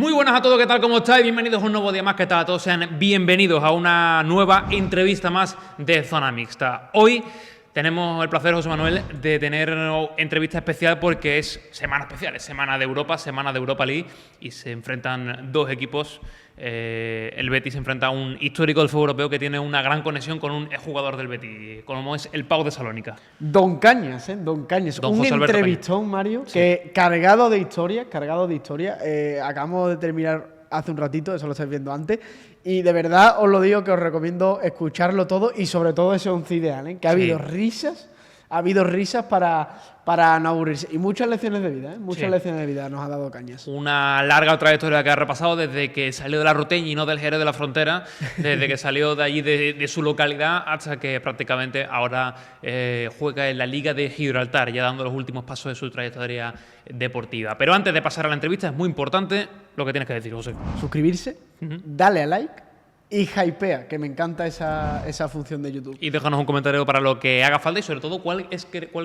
Muy buenas a todos, ¿qué tal? ¿Cómo estáis? Bienvenidos a un nuevo día más, ¿qué tal a todos? Sean bienvenidos a una nueva entrevista más de Zona Mixta. Hoy tenemos el placer, José Manuel, de tener una entrevista especial porque es semana especial, es semana de Europa, semana de Europa League y se enfrentan dos equipos. El Betis se enfrenta a un histórico del fútbol europeo que tiene una gran conexión con un jugador del Betis, como es el PAOK de Salónica. Don Cañas, Don Cañas. Don un José Alberto entrevistón, Cañas. Mario, Sí. que cargado de historia. Acabamos de terminar hace un ratito, eso lo estáis viendo antes. Y de verdad os lo digo que os recomiendo escucharlo todo y sobre todo ese once ideal, ¿eh? Que ha habido risas para no aburrirse. Y muchas lecciones de vida, ¿eh? Muchas lecciones de vida nos ha dado Cañas. Una larga trayectoria que ha repasado desde que salió de la Roteña y no del Jerez de la Frontera, desde que salió de allí de su localidad hasta que prácticamente ahora juega en la Liga de Gibraltar, ya dando los últimos pasos de su trayectoria deportiva. Pero antes de pasar a la entrevista es muy importante lo que tienes que decir, José. Suscribirse, dale a like y hypea, que me encanta esa función de YouTube. Y déjanos un comentario para lo que haga falta y sobre todo cuál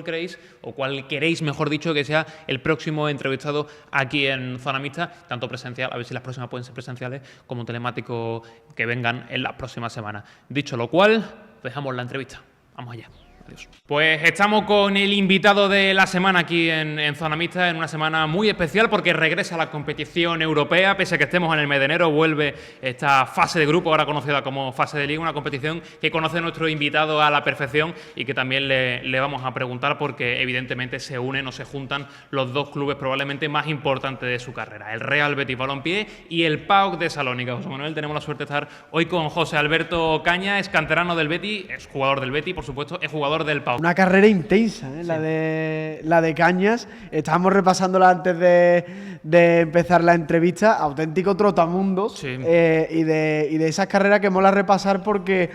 creéis o cuál queréis, mejor dicho, que sea el próximo entrevistado aquí en Zona Mixta, tanto presencial, a ver si las próximas pueden ser presenciales, como telemático que vengan en las próximas semanas. Dicho lo cual, dejamos la entrevista. Vamos allá. Adiós. Pues estamos con el invitado de la semana aquí en Zona Mixta, en una semana muy especial porque regresa la competición europea, pese a que estemos en el mes de enero, vuelve esta fase de grupo, ahora conocida como fase de liga, una competición que conoce nuestro invitado a la perfección y que también le vamos a preguntar porque evidentemente se unen o se juntan los dos clubes probablemente más importantes de su carrera, el Real Betis Balompié y el PAOK de Salónica. José Manuel, tenemos la suerte de estar hoy con José Alberto Cañas, es canterano del Betis, es jugador del Betis, por supuesto, es jugador del PAOK. Una carrera intensa, ¿eh? Sí. La de Cañas. Estábamos repasándola antes de empezar la entrevista. Auténtico trotamundos. Sí. Y de esas carreras que mola repasar porque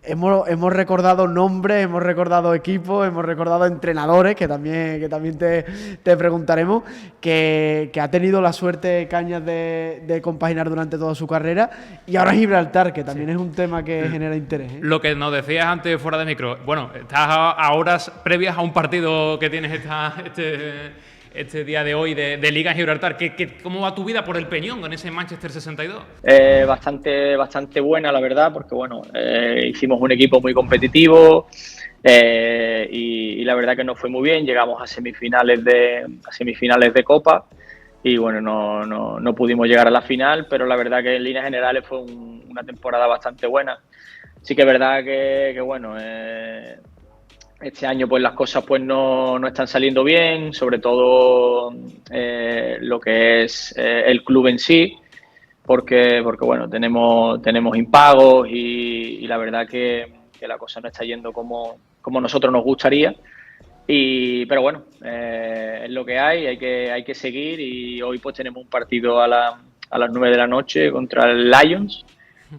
hemos recordado nombres, hemos recordado equipos, hemos recordado entrenadores, que también te preguntaremos, que ha tenido la suerte Cañas de compaginar durante toda su carrera. Y ahora Gibraltar, que también es un tema que genera interés, ¿eh? Lo que nos decías antes fuera de micro, bueno, estás a horas previas a un partido que tienes este día de hoy de Liga en Gibraltar. ¿Cómo va tu vida por el Peñón con ese Manchester 62? Bastante buena, la verdad, porque bueno, hicimos un equipo muy competitivo y la verdad que nos fue muy bien. Llegamos a semifinales de Copa y bueno, no pudimos llegar a la final, pero la verdad que en líneas generales fue una temporada bastante buena. Sí que es verdad que bueno, este año pues las cosas pues no están saliendo bien, sobre todo lo que es el club en sí, porque bueno, tenemos impagos y la verdad que la cosa no está yendo como nosotros nos gustaría. Pero bueno, es lo que hay que seguir y hoy pues tenemos un partido a las 9 de la noche contra el Lions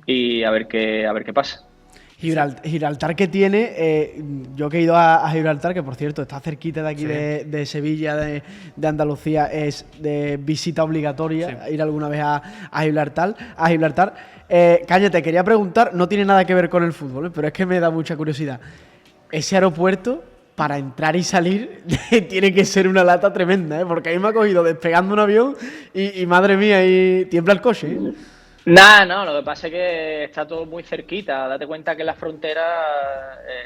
y a ver qué pasa. Gibraltar que tiene, yo que he ido a Gibraltar, que por cierto está cerquita de aquí de Sevilla, de Andalucía, es de visita obligatoria ir alguna vez a Gibraltar. Caña, te quería preguntar, no tiene nada que ver con el fútbol, pero es que me da mucha curiosidad. Ese aeropuerto, para entrar y salir, tiene que ser una lata tremenda, ¿eh? Porque ahí me ha cogido despegando un avión y madre mía, ahí tiembla el coche, ¿eh? No, lo que pasa es que está todo muy cerquita. Date cuenta que la frontera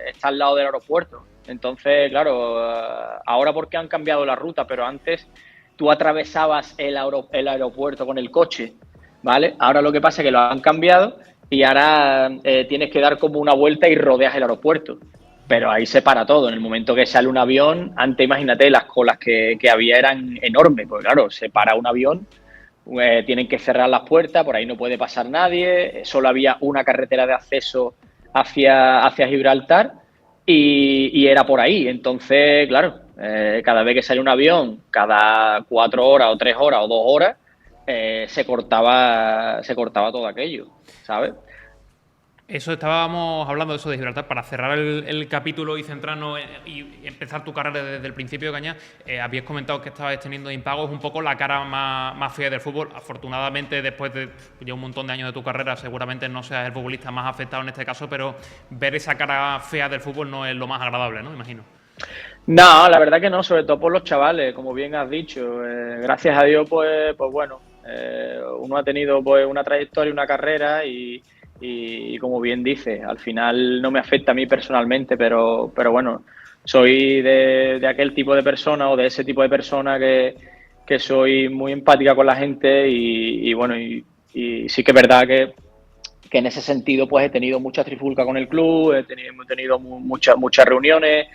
está al lado del aeropuerto. Entonces, claro, ahora porque han cambiado la ruta, pero antes tú atravesabas el aeropuerto con el coche, ¿vale? Ahora lo que pasa es que lo han cambiado y ahora tienes que dar como una vuelta y rodeas el aeropuerto. Pero ahí se para todo. En el momento que sale un avión, antes imagínate, las colas que había eran enormes. Pues claro, se para un avión, tienen que cerrar las puertas, por ahí no puede pasar nadie, solo había una carretera de acceso hacia Gibraltar y era por ahí. Entonces, claro, cada vez que sale un avión, cada 4 horas o 3 horas o 2 horas, se cortaba todo aquello, ¿sabes? Eso estábamos hablando de eso de Gibraltar para cerrar el capítulo y centrarnos y empezar tu carrera desde el principio, Cañas. Habías comentado que estabas teniendo impagos, un poco la cara más fea del fútbol. Afortunadamente, después de ya un montón de años de tu carrera, seguramente no seas el futbolista más afectado en este caso, pero ver esa cara fea del fútbol no es lo más agradable, ¿no? Imagino. No, la verdad que no, sobre todo por los chavales, como bien has dicho. Gracias a Dios, pues bueno, Uno ha tenido pues una trayectoria, una carrera y como bien dice, al final no me afecta a mí personalmente, pero bueno, soy de aquel tipo de persona o de ese tipo de persona que soy muy empática con la gente y bueno, y sí que es verdad que en ese sentido pues he tenido mucha trifulca con el club, hemos tenido muchas reuniones,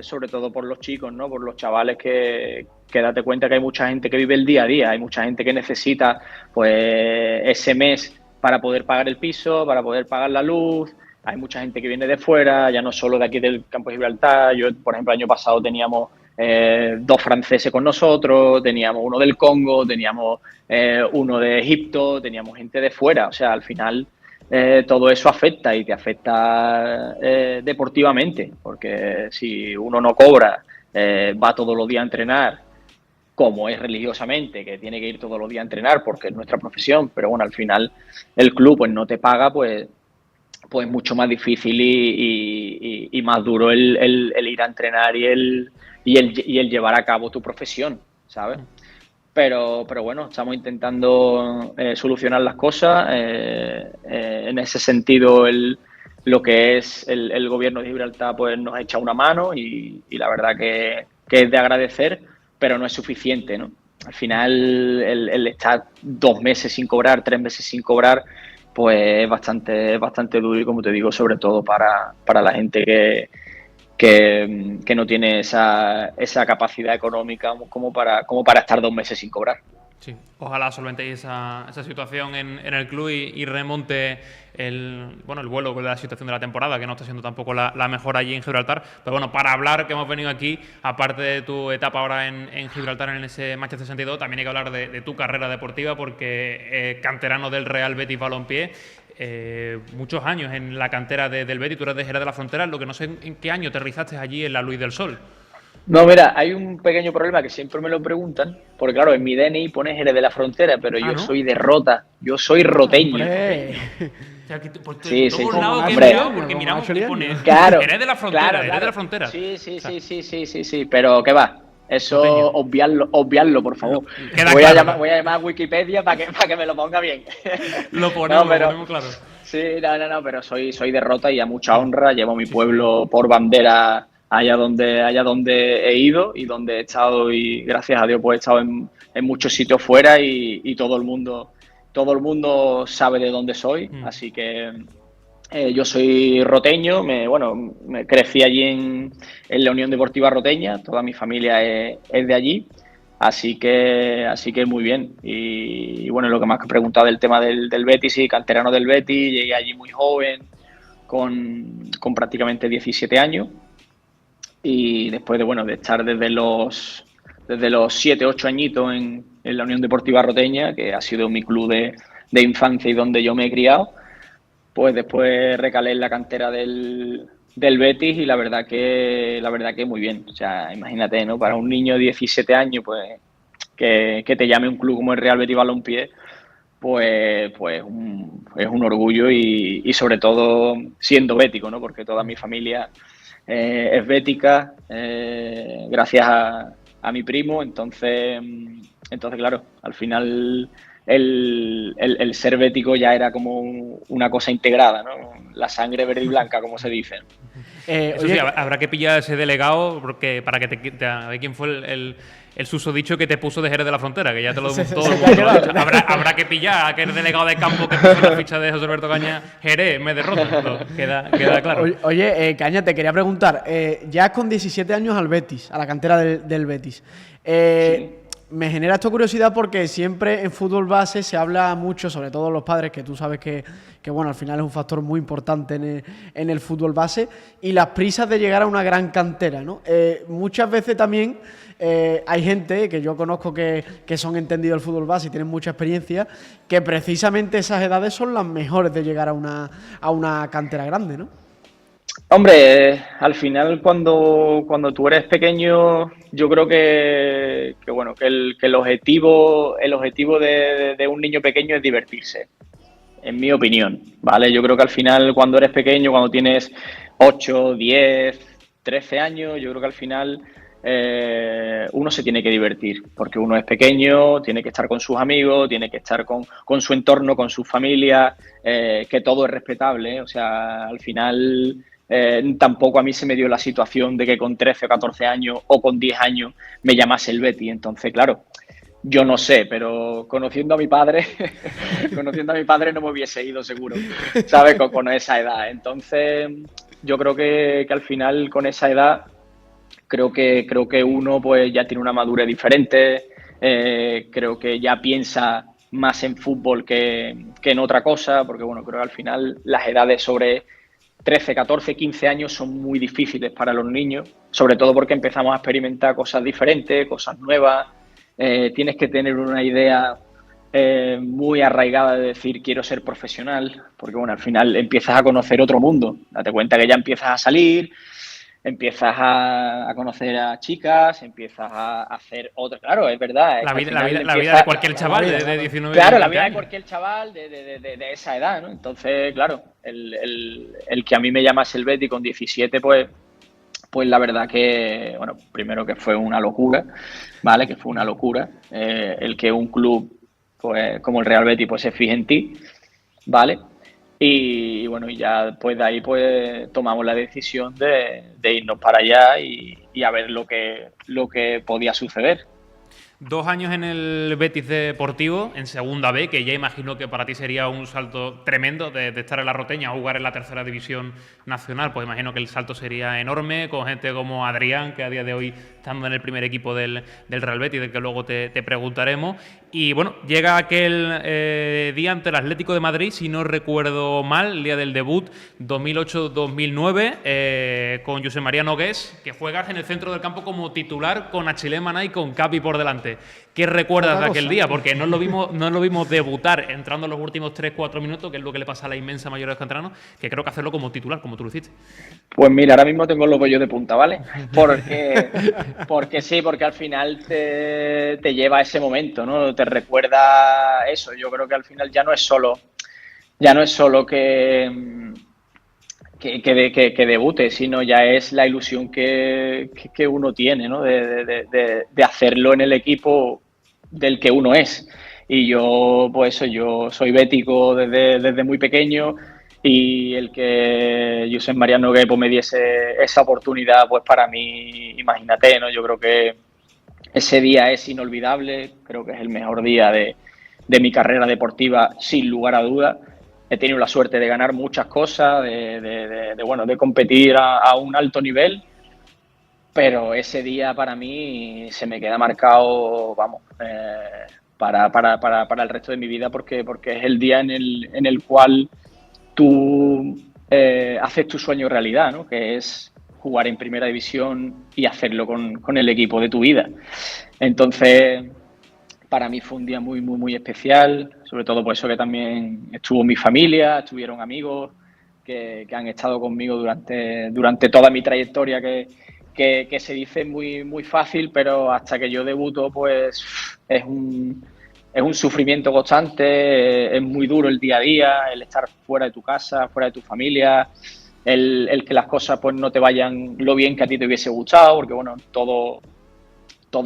sobre todo por los chicos, ¿no? Por los chavales que date cuenta que hay mucha gente que vive el día a día, hay mucha gente que necesita pues ese mes para poder pagar el piso, para poder pagar la luz. Hay mucha gente que viene de fuera, ya no solo de aquí del campo de Gibraltar. Yo, por ejemplo, el año pasado teníamos 2 franceses con nosotros, teníamos uno del Congo, teníamos uno de Egipto, teníamos gente de fuera. O sea, al final todo eso afecta y te afecta deportivamente, porque si uno no cobra, va todos los días a entrenar, como es religiosamente, que tiene que ir todos los días a entrenar porque es nuestra profesión, pero bueno, al final el club pues no te paga, pues mucho más difícil y más duro el ir a entrenar y el llevar a cabo tu profesión, ¿sabes? Pero bueno, estamos intentando solucionar las cosas. En ese sentido, lo que es el gobierno de Gibraltar pues nos echa una mano y la verdad que es de agradecer, pero no es suficiente, ¿no? Al final, el estar 2 meses sin cobrar, 3 meses sin cobrar, pues es bastante duro y, como te digo, sobre todo para la gente que no tiene esa capacidad económica como para estar 2 meses sin cobrar. Sí, ojalá solventéis esa situación en el club y remonte el vuelo con la situación de la temporada, que no está siendo tampoco la mejor allí en Gibraltar. Pero bueno, para hablar, que hemos venido aquí, aparte de tu etapa ahora en Gibraltar, en ese Manchester 62, también hay que hablar de tu carrera deportiva, porque canterano del Real Betis Balompié, muchos años en la cantera del Betis, tú eres de Jerez de la Frontera, lo que no sé en qué año aterrizaste allí en la Luis del Sol. No, mira, hay un pequeño problema que siempre me lo preguntan, porque claro, en mi DNI pone Jerez de la Frontera, pero yo ¿no? soy de Rota, yo soy roteño. Sí, sí. Porque miramos y pone claro, Jerez de la Frontera, claro. Jerez de la Frontera. Sí, pero ¿qué va? Eso, obviarlo, por favor. Voy a llamar a Wikipedia para que me lo ponga bien. Lo ponemos claro. Sí, no, pero soy de Rota y a mucha honra, llevo mi pueblo por bandera allá donde he ido y donde he estado, y gracias a Dios pues he estado en muchos sitios fuera y todo el mundo sabe de dónde soy, así que yo soy roteño, me crecí allí en la Unión Deportiva Roteña, toda mi familia es de allí, así que muy bien. Y bueno, lo que más que preguntado del tema del Betis, sí, canterano del Betis, llegué allí muy joven, con prácticamente 17 años, y después de estar desde los 7, 8 añitos en la Unión Deportiva Roteña, que ha sido mi club de infancia y donde yo me he criado, pues después recalé en la cantera del Betis y la verdad que muy bien. O sea, imagínate, ¿no? Para un niño de 17 años, pues que te llame un club como el Real Betis Balompié, pues es un orgullo y sobre todo siendo bético, ¿no? Porque toda mi familia es bética, gracias a mi primo, entonces claro, al final el ser bético ya era como una cosa integrada, ¿no? La sangre verde y blanca, como se dice. Eso sí, habrá que pillar a ese delegado porque para que a ver quién fue el susodicho que te puso de Jerez de la Frontera, que ya te lo todo el mundo. Habrá que pillar a aquel delegado de campo que puso la ficha de José Alberto Caña, Jerez, me derrota. Queda claro. Oye, Caña, te quería preguntar, ya con 17 años al Betis, a la cantera del Betis. Sí. Me genera esto curiosidad porque siempre en fútbol base se habla mucho, sobre todo los padres, que tú sabes que bueno, al final es un factor muy importante en el fútbol base, y las prisas de llegar a una gran cantera, ¿no? Muchas veces también hay gente que yo conozco que son entendidos del fútbol base y tienen mucha experiencia, que precisamente esas edades son las mejores de llegar a una cantera grande, ¿no? Hombre, al final cuando tú eres pequeño, yo creo que el objetivo de un niño pequeño es divertirse, en mi opinión, ¿vale? Yo creo que al final cuando eres pequeño, cuando tienes 8, 10, 13 años, yo creo que al final uno se tiene que divertir, porque uno es pequeño, tiene que estar con sus amigos, tiene que estar con su entorno, con su familia, que todo es respetable, ¿eh? O sea, al final tampoco a mí se me dio la situación de que con 13 o 14 años o con 10 años me llamase el Betis. Entonces, claro, yo no sé, pero conociendo a mi padre, conociendo a mi padre no me hubiese ido seguro, ¿sabes? Con esa edad. Entonces, yo creo que al final con esa edad creo que uno pues ya tiene una madurez diferente, creo que ya piensa más en fútbol que en otra cosa, porque bueno, creo que al final las edades sobre 13, 14, 15 años son muy difíciles para los niños, sobre todo porque empezamos a experimentar cosas diferentes, cosas nuevas, tienes que tener una idea muy arraigada de decir quiero ser profesional, porque bueno, al final empiezas a conocer otro mundo, date cuenta que ya empiezas a salir, empiezas a conocer a chicas, empiezas a hacer otra. Claro, es verdad. Es que al final La vida de cualquier chaval de 19 claro, la 20 vida de años. cualquier chaval de esa edad, ¿no? Entonces, claro, el que a mí me llamase el Betty con 17, pues la verdad que, bueno, primero que fue una locura, ¿vale? Que fue una locura. El que un club, pues como el Real Betis, pues se fije en ti, ¿vale? Y bueno, y ya después de ahí pues tomamos la decisión de irnos para allá y a ver lo que podía suceder. 2 años en el Betis Deportivo, en Segunda B, que ya imagino que para ti sería un salto tremendo de estar en la Roteña a jugar en la tercera división nacional. Pues imagino que el salto sería enorme, con gente como Adrián, que a día de hoy estando en el primer equipo del Real Betis, del que luego te preguntaremos. Y bueno, llega aquel día ante el Atlético de Madrid, si no recuerdo mal, el día del debut, 2008-2009, con José María Nogués, que juegas en el centro del campo como titular con Achille Maná y con Capi por delante. ¿Qué recuerdas de aquel día? Porque no lo vimos debutar entrando en los últimos 3-4 minutos, que es lo que le pasa a la inmensa mayoría de los canteranos, que creo que hacerlo como titular, como tú lo hiciste. Pues mira, ahora mismo tengo los vellos de punta, ¿vale? Porque sí, porque al final te lleva a ese momento, ¿no? Te recuerda eso. Yo creo que al final ya no es solo que debute, sino ya es la ilusión que uno tiene, ¿no? De hacerlo en el equipo del que uno es. Y yo, pues eso, yo soy bético desde muy pequeño y el que Josep María Nogués pues, me diese esa oportunidad, pues para mí, imagínate, ¿no? Yo creo que ese día es inolvidable, creo que es el mejor día de mi carrera deportiva, sin lugar a dudas. He tenido la suerte de ganar muchas cosas, bueno, de competir a un alto nivel, pero ese día para mí se me queda marcado, vamos, para el resto de mi vida, porque es el día en el cual tú haces tu sueño realidad, ¿no? Que es jugar en primera división y hacerlo con el equipo de tu vida. Entonces, para mí fue un día muy, muy, muy especial, sobre todo por eso que también estuvo mi familia, estuvieron amigos que han estado conmigo durante toda mi trayectoria, que se dice muy, muy fácil, pero hasta que yo debuto, pues es un sufrimiento constante, es muy duro el día a día, el estar fuera de tu casa, fuera de tu familia, el que las cosas pues no te vayan lo bien que a ti te hubiese gustado, porque bueno, todo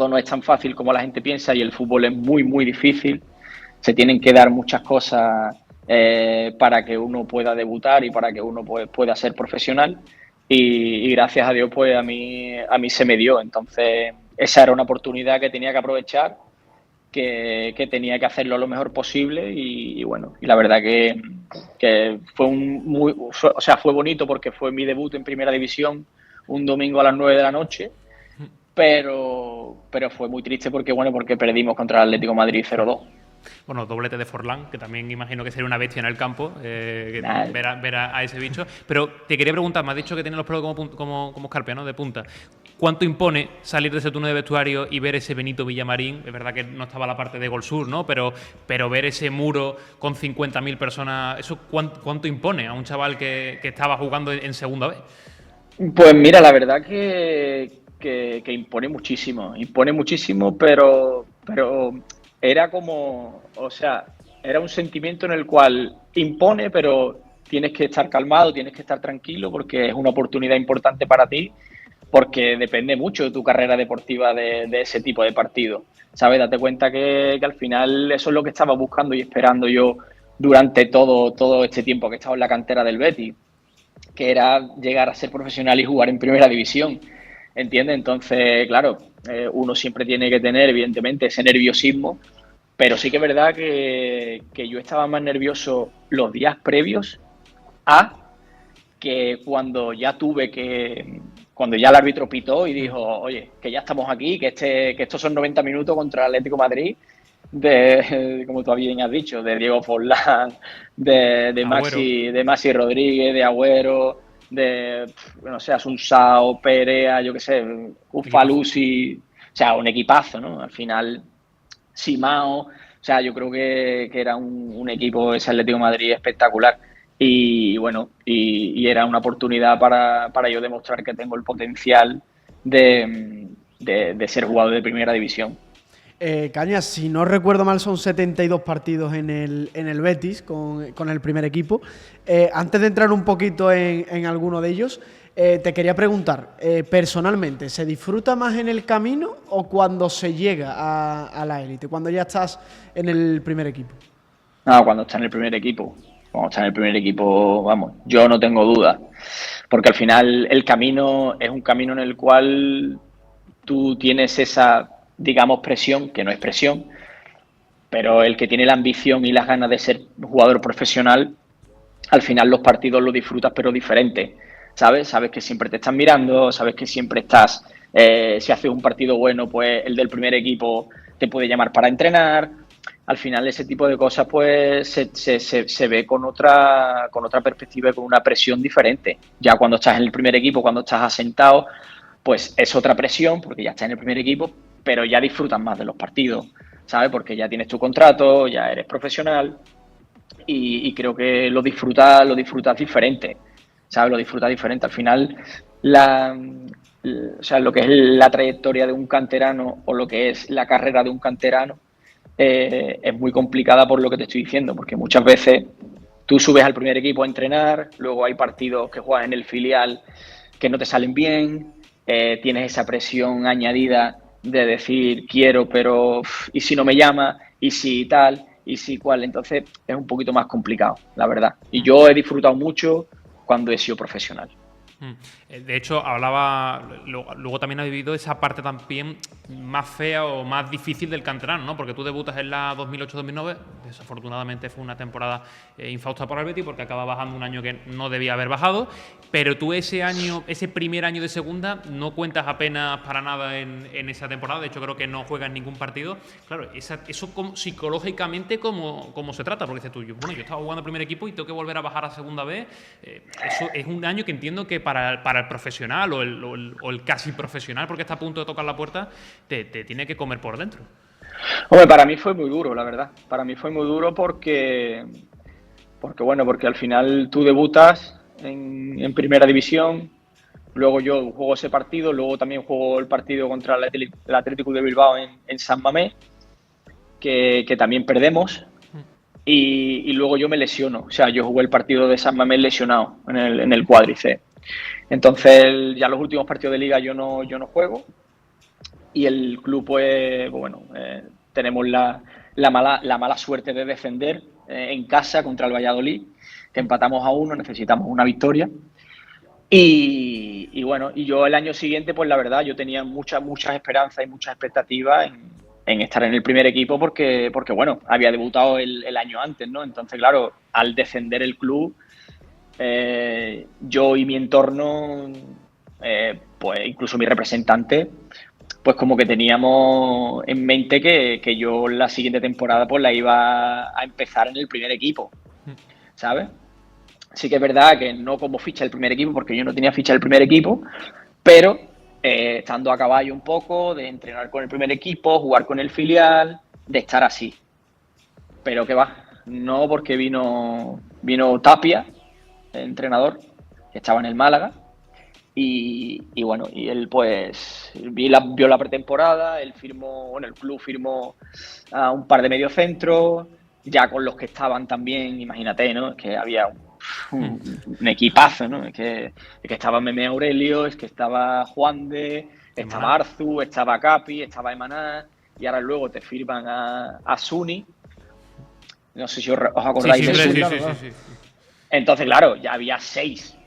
no es tan fácil como la gente piensa y el fútbol es muy, muy difícil. Se tienen que dar muchas cosas para que uno pueda debutar y para que uno pues, pueda ser profesional. Y gracias a Dios, pues a mí se me dio. Entonces, esa era una oportunidad que tenía que aprovechar, que tenía que hacerlo lo mejor posible. Y bueno, y la verdad que fue bonito porque fue mi debut en Primera División un domingo a las 9 de la noche. Pero fue muy triste porque perdimos contra el Atlético de Madrid 0-2. Bueno, doblete de Forlán, que también imagino que sería una bestia en el campo, ver a ese bicho. Pero te quería preguntar, me has dicho que tiene los pelos como escarpia, ¿no? De punta. ¿Cuánto impone salir de ese túnel de vestuario y ver ese Benito Villamarín? Es verdad que no estaba la parte de Gol Sur, ¿no? Pero ver ese muro con 50.000 personas, ¿eso cuánto impone a un chaval que estaba jugando en segunda vez? Pues mira, la verdad que impone muchísimo, pero era como, o sea, era un sentimiento en el cual impone, pero tienes que estar calmado, tienes que estar tranquilo porque es una oportunidad importante para ti, porque depende mucho de tu carrera deportiva de ese tipo de partido, ¿sabes? Date cuenta que al final eso es lo que estaba buscando y esperando yo durante todo este tiempo que he estado en la cantera del Betis, que era llegar a ser profesional y jugar en primera división, ¿entiendes? Entonces, claro, uno siempre tiene que tener, evidentemente, ese nerviosismo, pero sí que es verdad que yo estaba más nervioso los días previos a que cuando ya el árbitro pitó y dijo, oye, que ya estamos aquí, que estos son 90 minutos contra el Atlético de Madrid, como tú bien has dicho, de Diego Forlán, Agüero. De Maxi Rodríguez, de Agüero, de, no sé, Asunsao, Perea, yo qué sé, Equipazo. Ufalusi, o sea, un equipazo, ¿no? Al final, Simao, o sea, yo creo que era un equipo, ese Atlético de Madrid espectacular. Y bueno, y era una oportunidad para yo demostrar que tengo el potencial de ser jugador de primera división. Cañas, si no recuerdo mal, son 72 partidos en el Betis con el primer equipo. Antes de entrar un poquito en alguno de ellos, te quería preguntar, personalmente, ¿se disfruta más en el camino o cuando se llega a la élite, cuando ya estás en el primer equipo? No, cuando está en el primer equipo. Cuando está en el primer equipo, vamos, yo no tengo duda. Porque al final el camino es un camino en el cual tú tienes esa, digamos, presión, que no es presión, pero el que tiene la ambición y las ganas de ser jugador profesional, al final los partidos los disfrutas, pero diferente. ¿Sabes? Sabes que siempre te están mirando, sabes que siempre estás. Si haces un partido bueno, pues el del primer equipo te puede llamar para entrenar. Al final ese tipo de cosas pues se ve con otra perspectiva y con una presión diferente. Ya cuando estás en el primer equipo, cuando estás asentado, pues es otra presión porque ya estás en el primer equipo, pero ya disfrutas más de los partidos, ¿sabes? Porque ya tienes tu contrato, ya eres profesional y creo que lo disfrutas diferente, ¿sabes? Lo disfrutas diferente. Al final, o sea, lo que es la trayectoria de un canterano o lo que es la carrera de un canterano es muy complicada por lo que te estoy diciendo, porque muchas veces tú subes al primer equipo a entrenar, luego hay partidos que juegas en el filial que no te salen bien, tienes esa presión añadida de decir quiero, pero ¿y si no me llama? ¿Y si tal? ¿Y si cual? Entonces es un poquito más complicado, la verdad. Y yo he disfrutado mucho cuando he sido profesional. De hecho, luego también ha vivido esa parte también más fea o más difícil del canterano, ¿no? Porque tú debutas en la 2008-2009, desafortunadamente fue una temporada infausta para el Betis porque acaba bajando un año que no debía haber bajado, pero tú ese primer año de segunda, no cuentas apenas para nada en esa temporada, de hecho creo que no juegas ningún partido. Claro, eso psicológicamente cómo se trata, porque dices tú, bueno, yo estaba jugando el primer equipo y tengo que volver a bajar a segunda vez, eso es un año que entiendo que para el profesional o el casi profesional, porque está a punto de tocar la puerta, te tiene que comer por dentro. Hombre, para mí fue muy duro, la verdad. Para mí fue muy duro porque al final tú debutas en primera división, luego yo juego ese partido, luego también juego el partido contra el Atlético de Bilbao en San Mamés, que también perdemos, y luego yo me lesiono. O sea, yo jugué el partido de San Mamés lesionado en el cuádriceps. Entonces, ya los últimos partidos de liga yo no juego y el club, pues bueno, tenemos la mala suerte de defender en casa contra el Valladolid, que empatamos a 1, necesitamos una victoria. Y bueno, y yo el año siguiente, pues la verdad, yo tenía muchas esperanzas y muchas expectativas en estar en el primer equipo porque bueno, había debutado el año antes, ¿no? Entonces, claro, al descender el club, yo y mi entorno, pues incluso mi representante, pues como que teníamos en mente que yo la siguiente temporada pues la iba a empezar en el primer equipo, ¿sabes? Sí que es verdad que no como ficha del primer equipo, porque yo no tenía ficha del primer equipo, pero estando a caballo un poco, de entrenar con el primer equipo, jugar con el filial, de estar así. Pero que va, no porque vino Tapia, el entrenador, que estaba en el Málaga, y bueno, y él pues vio la pretemporada, él firmó, bueno, el club firmó a un par de mediocentros, ya con los que estaban también, imagínate, ¿no? Que había un equipazo, ¿no? Es que estaba Meme Aurelio, es que estaba Juan de, estaba Arzu, estaba Capi, estaba Emaná, y ahora luego te firman a Suni. No sé si os acordáis de Suni. Sí. Entonces, claro, ya había 6.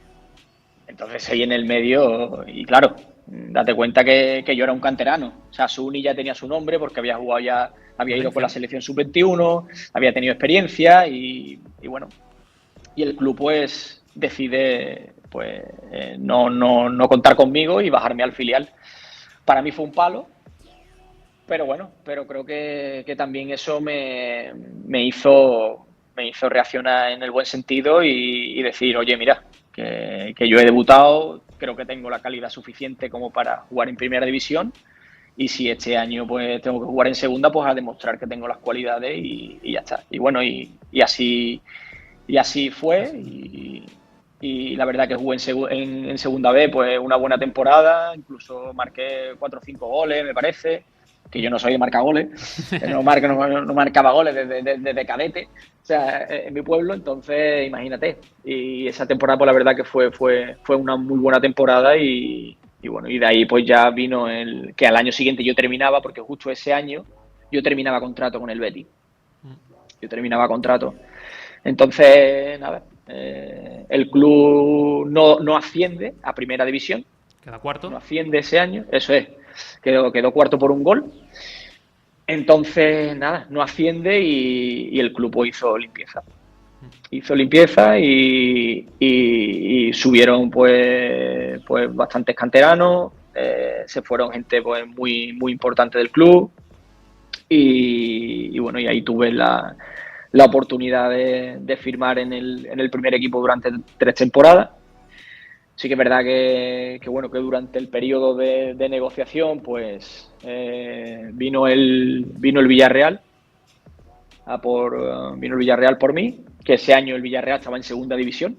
Entonces 6 en el medio y claro, date cuenta que yo era un canterano. O sea, Suni ya tenía su nombre porque había jugado ya, había ido con la selección sub-21, había tenido experiencia y bueno, y el club pues decide pues no contar conmigo y bajarme al filial. Para mí fue un palo, pero bueno, pero creo que también eso me hizo reaccionar en el buen sentido y decir, oye, mira, que yo he debutado, creo que tengo la calidad suficiente como para jugar en primera división y si este año pues tengo que jugar en segunda, pues a demostrar que tengo las cualidades y ya está. Y bueno, y así fue y la verdad que jugué en segunda B pues una buena temporada, incluso marqué 4 o 5 goles, me parece, que yo no soy de marcar goles, no marcaba goles desde cadete, o sea, en mi pueblo, entonces imagínate. Y esa temporada pues la verdad que fue una muy buena temporada y bueno, y de ahí pues ya vino que al año siguiente yo terminaba, porque justo ese año yo terminaba contrato con el Betis. Yo terminaba contrato. Entonces, nada, el club no asciende a primera división. Queda cuarto. No asciende ese año, eso es. Quedó cuarto por un gol. Entonces, nada, no asciende y el club pues, hizo limpieza. Hizo limpieza y subieron pues bastantes canteranos. Se fueron gente pues muy, muy importante del club. Y bueno, y ahí tuve la oportunidad de firmar en el primer equipo durante 3 temporadas. Sí que es verdad que bueno, que durante el periodo de negociación, pues vino el Villarreal vino el Villarreal por mí, que ese año el Villarreal estaba en segunda división,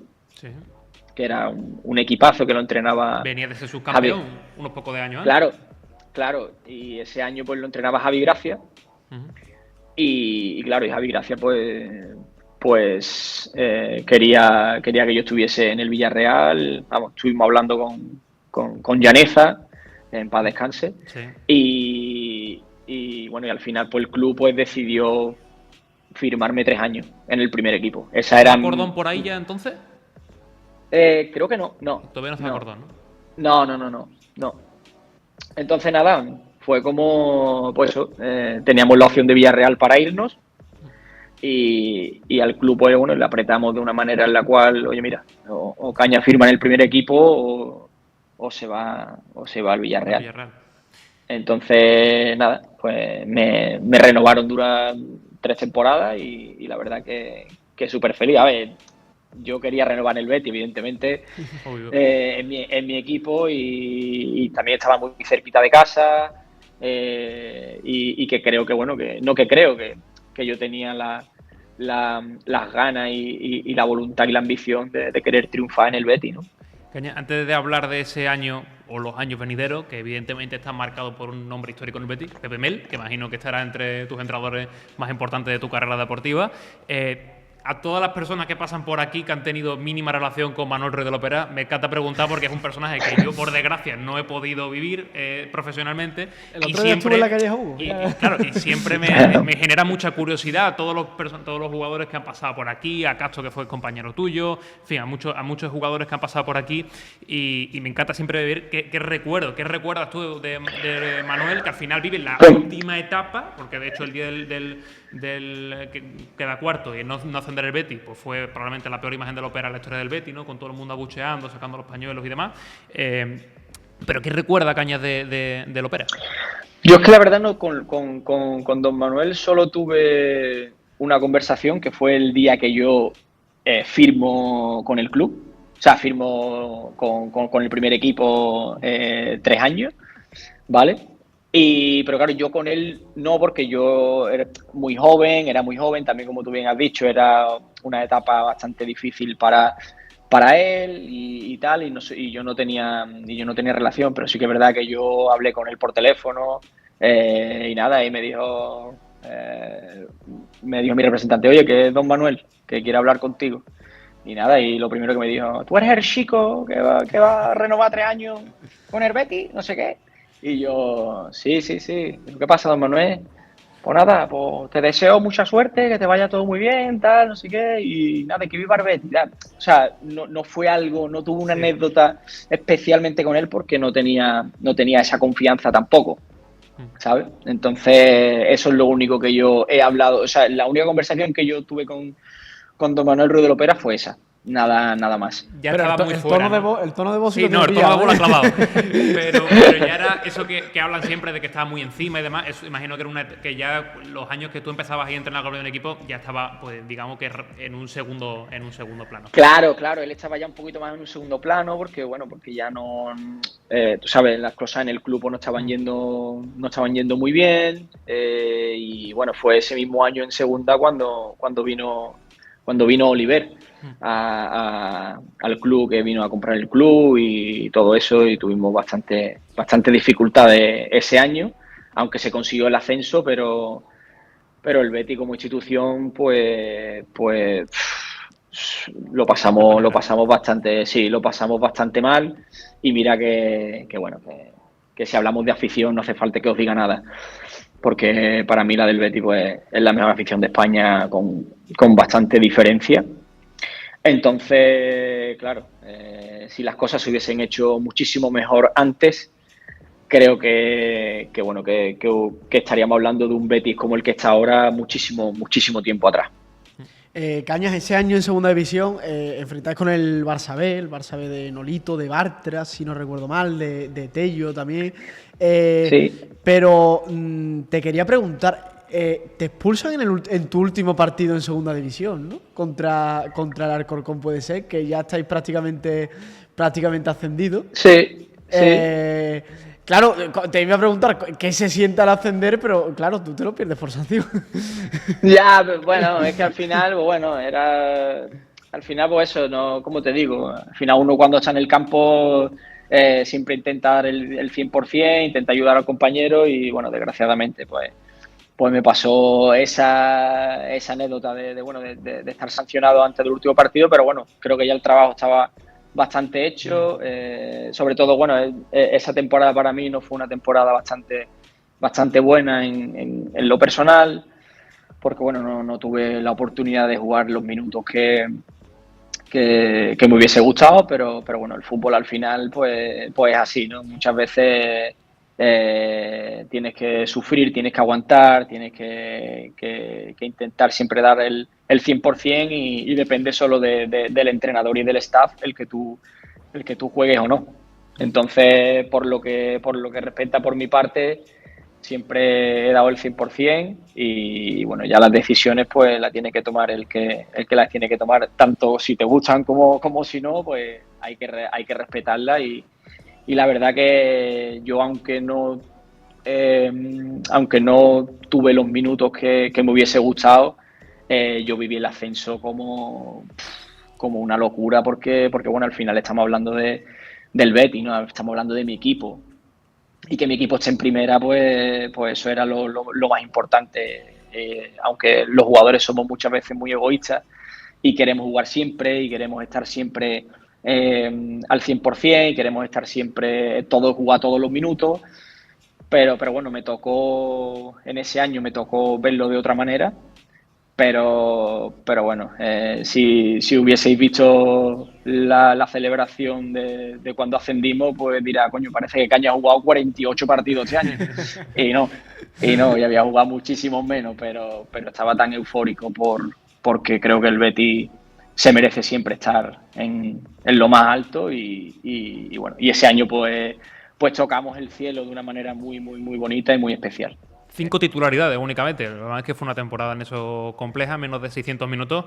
que era un equipazo que lo entrenaba. Venía de ser subcampeón unos pocos de años antes. Claro, y ese año pues lo entrenaba Javi Gracia. Y claro, y Javi Gracia pues quería que yo estuviese en el Villarreal. Vamos, estuvimos hablando con Llaneza, en paz descanse. Y bueno, y al final pues el club pues decidió firmarme 3 años en el primer equipo. Esa era. ¿Acordón por ahí ya entonces? Creo que no. Todavía no se acordón, ¿no? No. Entonces nada, fue como, pues eso, teníamos la opción de Villarreal para irnos y al club, pues bueno, le apretamos de una manera en la cual, oye, mira, o Caña firma en el primer equipo o se va al Villarreal. Entonces, nada, pues me renovaron durante 3 temporadas y la verdad que súper feliz. A ver, yo quería renovar el Betis, evidentemente, en mi equipo y también estaba muy cerquita de casa y que creo que, bueno, que yo tenía las ganas y la voluntad y la ambición de querer triunfar en el Betis, ¿no? Caña, antes de hablar de ese año o los años venideros, que evidentemente están marcados por un nombre histórico en el Betis, Pepe Mel, que imagino que estará entre tus entrenadores más importantes de tu carrera deportiva, a todas las personas que pasan por aquí que han tenido mínima relación con Manuel Ruiz de Lopera, me encanta preguntar porque es un personaje que yo, por desgracia, no he podido vivir profesionalmente. El otro día estuve en la calle Hugo. Y siempre me genera mucha curiosidad todos los jugadores que han pasado por aquí, a Castro, que fue compañero tuyo, en fin, a muchos jugadores que han pasado por aquí y me encanta siempre ver qué recuerdas tú de Manuel, que al final vive la última etapa, porque de hecho el día del que queda cuarto y no ascender el Betis, pues fue probablemente la peor imagen de Lopera en la historia del Betis, ¿no? Con todo el mundo abucheando, sacando los pañuelos y demás. ¿Pero qué recuerda Cañas de Lopera? Yo es que la verdad no, con don Manuel solo tuve una conversación que fue el día que yo firmo con el club. O sea, firmo con el primer equipo 3 años, ¿vale? Pero claro, yo con él no, porque yo era muy joven, también como tú bien has dicho, era una etapa bastante difícil para él y tal, y yo no tenía relación, pero sí que es verdad que yo hablé con él por teléfono y nada, y me dijo mi representante, oye, que es don Manuel, que quiere hablar contigo. Y nada, y lo primero que me dijo, tú eres el chico que va a renovar 3 años con el Betis, no sé qué. Y yo, sí, sí, sí. ¿Qué pasa, don Manuel? Pues nada, pues te deseo mucha suerte, que te vaya todo muy bien, tal, no sé qué, y nada, que viva el Betis, tal. O sea, no fue algo, no tuve una Sí. anécdota especialmente con él porque no tenía esa confianza tampoco, ¿sabes? Entonces, eso es lo único que yo he hablado, o sea, la única conversación que yo tuve con don Manuel Ruiz de Lopera fue esa, nada más. Ya Pero estaba muy el fuera, tono de ¿no? voz, el tono de voz sí Sí, lo no, tenía el tono de pillado, voz lo ha ¿eh? clavado. Pero ya era eso que hablan siempre de que estaba muy encima y demás. Eso, imagino que era que ya los años que tú empezabas ahí a entrenar con un equipo ya estaba, pues digamos que en un segundo plano. Claro, claro, él estaba ya un poquito más en un segundo plano porque ya no, tú sabes, las cosas en el club no estaban yendo muy bien y bueno, fue ese mismo año en segunda cuando vino Oliver al club, que vino a comprar el club y todo eso, y tuvimos bastante dificultades ese año, aunque se consiguió el ascenso, pero el Betis como institución, pues De pena lo grande. pasamos bastante, sí, lo pasamos bastante mal. Y mira bueno, que si hablamos de afición no hace falta que os diga nada, porque para mí la del Betis pues, es la mejor afición de España con bastante diferencia. Entonces, claro, si las cosas se hubiesen hecho muchísimo mejor antes, creo que estaríamos hablando de un Betis como el que está ahora muchísimo tiempo atrás. Cañas, ese año en segunda división enfrentáis con el Barça B de Nolito, de Bartra, si no recuerdo mal, de Tello también. Sí, Pero te quería preguntar, te expulsan en tu último partido en segunda división, ¿no? Contra el Alcorcón, puede ser, que ya estáis prácticamente ascendidos. sí, sí. Eh, claro, te iba a preguntar qué se siente al ascender, pero claro, tú te lo pierdes por sanción. Ya, pues, bueno, es que al final, pues bueno, al final, pues eso, no, como te digo, al final uno cuando está en el campo siempre intenta dar el 100%, intenta ayudar al compañero y bueno, desgraciadamente, pues me pasó esa anécdota de estar sancionado antes del último partido, pero bueno, creo que ya el trabajo estaba bastante hecho, sobre todo, bueno, esa temporada para mí no fue una temporada bastante buena en lo personal, porque bueno, no tuve la oportunidad de jugar los minutos que me hubiese gustado, pero bueno, el fútbol al final pues es así, ¿no? Muchas veces tienes que sufrir, tienes que aguantar, tienes que intentar siempre dar el 100% y depende solo del entrenador y del staff el que tú juegues o no. Entonces, por lo que respecta por mi parte, siempre he dado el 100% y bueno, ya las decisiones pues las tiene que tomar el que las tiene que tomar, tanto si te gustan como si no, pues hay que respetarlas y la verdad que yo aunque no tuve los minutos que me hubiese gustado, yo viví el ascenso como una locura porque bueno, al final estamos hablando del Betis, ¿no? Estamos hablando de mi equipo y que mi equipo esté en primera, pues eso era lo más importante. Aunque los jugadores somos muchas veces muy egoístas y queremos jugar siempre y queremos estar siempre al 100% y queremos estar siempre, jugar todos los minutos, pero bueno, en ese año me tocó verlo de otra manera. Pero bueno, si hubieseis visto la celebración de cuando ascendimos, pues dirá, coño, parece que Caña ha jugado 48 partidos este año. Y no, y había jugado muchísimos menos, pero estaba tan eufórico porque creo que el Betis se merece siempre estar en lo más alto y bueno, y ese año pues tocamos el cielo de una manera muy, muy, muy bonita y muy especial. 5 titularidades únicamente. La verdad es que fue una temporada en eso compleja, menos de 600 minutos.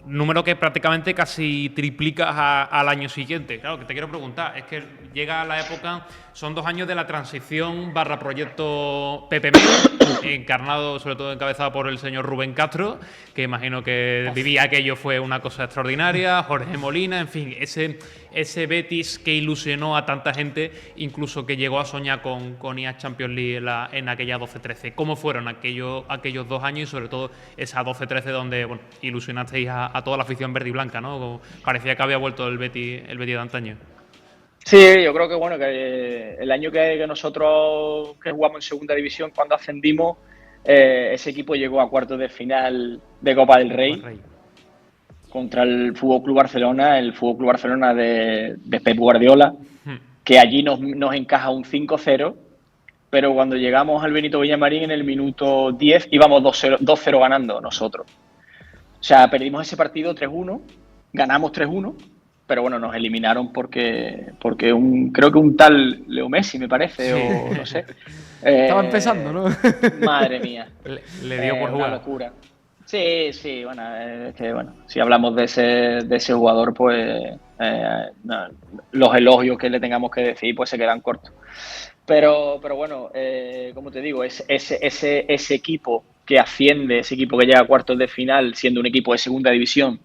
Número que prácticamente casi triplicas al año siguiente. Claro, que te quiero preguntar, es que llega la época, son 2 años de la transición / proyecto Pepe Mel. encarnado, sobre todo encabezado por el señor Rubén Castro, que imagino que vivía aquello, fue una cosa extraordinaria, Jorge Molina, en fin, ese Betis que ilusionó a tanta gente, incluso que llegó a soñar con ir a Champions League en aquella 12-13. ¿Cómo fueron aquellos 2 años y sobre todo esa 12-13 donde ilusionasteis a toda la afición verde y blanca, ¿no? Como parecía que había vuelto el Betis de antaño. Sí, yo creo que que el año que nosotros que jugamos en segunda división, cuando ascendimos, ese equipo llegó a cuartos de final de Copa del Rey contra el FC Barcelona, el FC Barcelona de Pep Guardiola, que allí nos encaja un 5-0, pero cuando llegamos al Benito Villamarín en el minuto 10 íbamos 2-0 ganando nosotros. O sea, perdimos ese partido 3-1, ganamos 3-1, pero bueno, nos eliminaron porque creo que un tal Leo Messi, me parece, o no sé. Estaba empezando, ¿no? Madre mía. Le dio por jugar. Una locura. Sí, bueno, es que bueno, si hablamos de ese jugador, pues no, los elogios que le tengamos que decir, pues se quedan cortos. Pero bueno, como te digo, ese equipo que asciende, ese equipo que llega a cuartos de final, siendo un equipo de segunda división,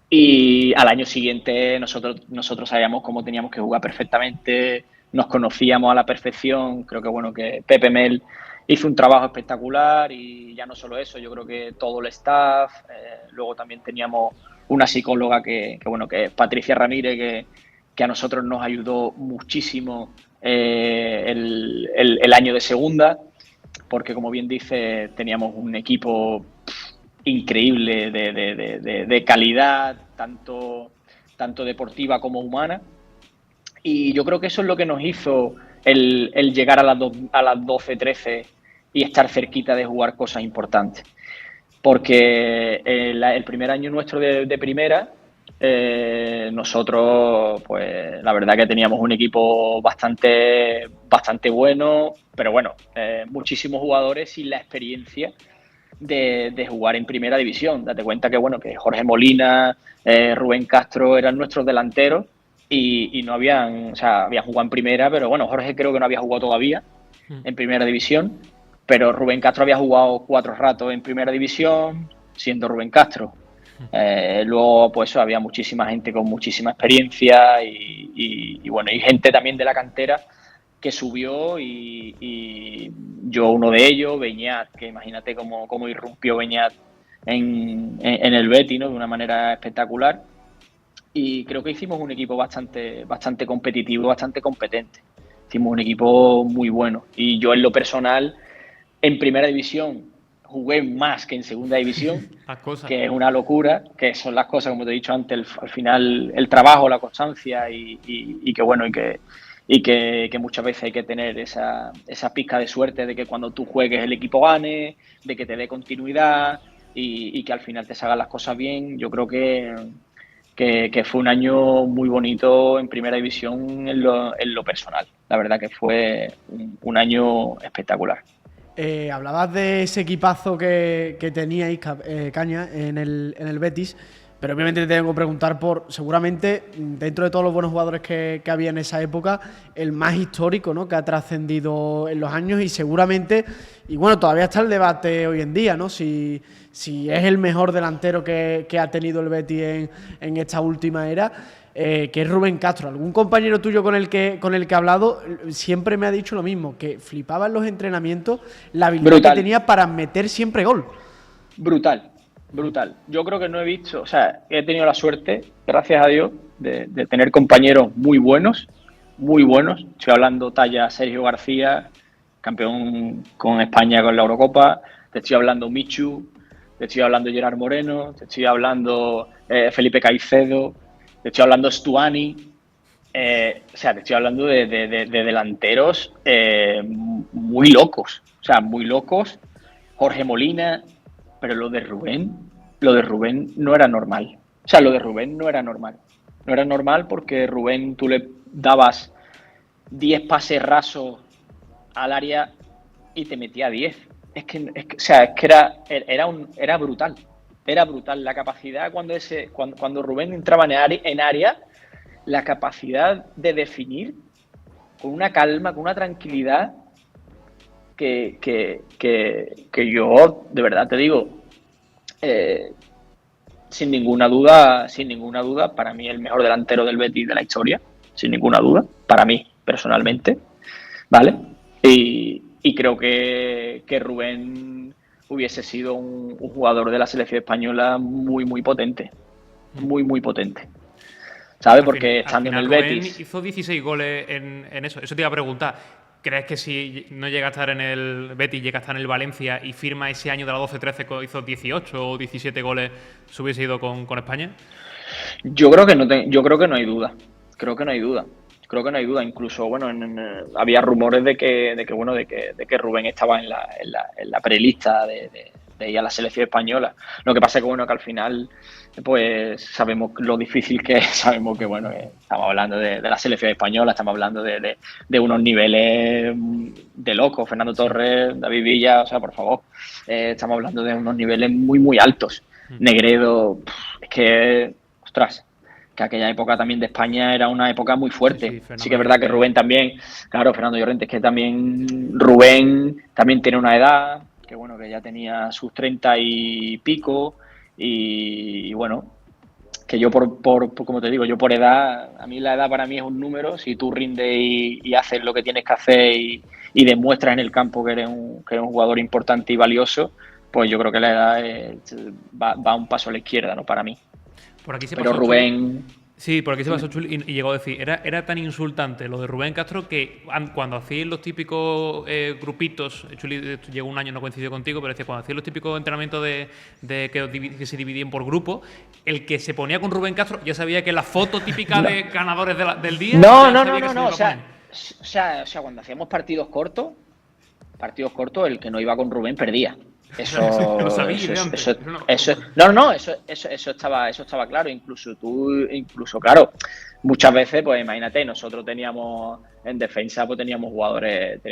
y al año siguiente nosotros sabíamos cómo teníamos que jugar perfectamente, nos conocíamos a la perfección. Creo que Pepe Mel hizo un trabajo espectacular y ya no solo eso, yo creo que todo el staff, luego también teníamos una psicóloga que es Patricia Ramírez, que a nosotros nos ayudó muchísimo el año de segunda, porque como bien dice, teníamos un equipo increíble de calidad, tanto deportiva como humana, y yo creo que eso es lo que nos hizo el llegar a las 12-13 y estar cerquita de jugar cosas importantes, porque el primer año nuestro de primera, nosotros pues la verdad que teníamos un equipo bastante bueno, pero bueno, muchísimos jugadores sin la experiencia de jugar en primera división. Date cuenta que Jorge Molina, Rubén Castro eran nuestros delanteros y no habían jugado en primera, pero bueno, Jorge creo que no había jugado todavía en primera división, pero Rubén Castro había jugado 4 ratos en primera división, siendo Rubén Castro. Luego pues había muchísima gente con muchísima experiencia y gente también de la cantera que subió, y yo uno de ellos, Beñat, que imagínate cómo irrumpió Beñat en el Betis, ¿no? De una manera espectacular, y creo que hicimos un equipo bastante competitivo, bastante competente. Hicimos un equipo muy bueno, y yo en lo personal en primera división jugué más que en segunda división, que es una locura, que son las cosas, como te he dicho antes, al final el trabajo, la constancia y que muchas veces hay que tener esa pizca de suerte de que cuando tú juegues el equipo gane, de que te dé continuidad y que al final te salgan las cosas bien. Yo creo que fue un año muy bonito en primera división en lo personal. La verdad que fue un año espectacular. Hablabas de ese equipazo que teníais, Caña, en el Betis, pero obviamente te tengo que preguntar por, seguramente, dentro de todos los buenos jugadores que había en esa época, el más histórico, ¿no?, que ha trascendido en los años, y seguramente, y bueno, todavía está el debate hoy en día, ¿no?, si es el mejor delantero que ha tenido el Betis en esta última era, que es Rubén Castro. Algún compañero tuyo con el que he hablado siempre me ha dicho lo mismo, que flipaba en los entrenamientos la habilidad que tenía para meter siempre gol. Brutal. Yo creo que no he visto, he tenido la suerte, gracias a Dios, de tener compañeros muy buenos. Estoy hablando talla Sergio García, campeón con España con la Eurocopa. Te estoy hablando Michu, te estoy hablando Gerard Moreno, te estoy hablando Felipe Caicedo, te estoy hablando Stuani. Te estoy hablando de delanteros muy locos. Jorge Molina. Pero lo de Rubén no era normal. No era normal porque Rubén tú le dabas 10 pases rasos al área y te metía 10. Es que era brutal. Era brutal la capacidad cuando Rubén entraba en área, la capacidad de definir con una calma, con una tranquilidad. que yo, de verdad te digo, sin ninguna duda, para mí el mejor delantero del Betis de la historia, sin ninguna duda, para mí, personalmente, ¿vale? Y creo que Rubén hubiese sido un jugador de la selección española muy potente, muy potente. ¿Sabes? Porque estando en el Betis... Rubén hizo 16 goles en eso. Eso te iba a preguntar. ¿Crees que si no llega a estar en el Betis, llega a estar en el Valencia y firma ese año de la 12-13 hizo 18 o 17 goles, se hubiese ido con España? Yo creo que no hay duda. Creo que no hay duda. Incluso, bueno, había rumores de que Rubén estaba en la prelista de ir a la selección española. Lo que pasa es que, bueno, que al final, pues sabemos lo difícil que es. Sabemos que, bueno, estamos hablando de la selección española, estamos hablando de unos niveles de locos. Fernando Torres, David Villa, o sea, por favor. Estamos hablando de unos niveles muy altos. Negredo, es que, ostras, que aquella época también de España era una época muy fuerte. Sí que es verdad que Rubén también, claro, Fernando Llorente, es que también Rubén también tiene una edad, que bueno, que ya tenía sus 30 y pico, y bueno, que yo como te digo, yo por edad, a mí la edad para mí es un número. Si tú rindes y haces lo que tienes que hacer y demuestras en el campo que eres un jugador importante y valioso, pues yo creo que la edad va un paso a la izquierda, ¿no? Para mí. Por aquí se Pero pasó Rubén... Sí, por aquí se pasó Chuli y llegó a decir, era tan insultante lo de Rubén Castro que cuando hacíais los típicos grupitos, Chuli llegó un año, no coincidió contigo, pero decía, cuando hacíais los típicos entrenamientos que se dividían por grupo, el que se ponía con Rubén Castro ya sabía que la foto típica de ganadores del día... No. O sea, cuando hacíamos partidos cortos, el que no iba con Rubén perdía. Eso estaba claro. Incluso claro, muchas veces, pues imagínate, nosotros teníamos en defensa, pues teníamos jugadores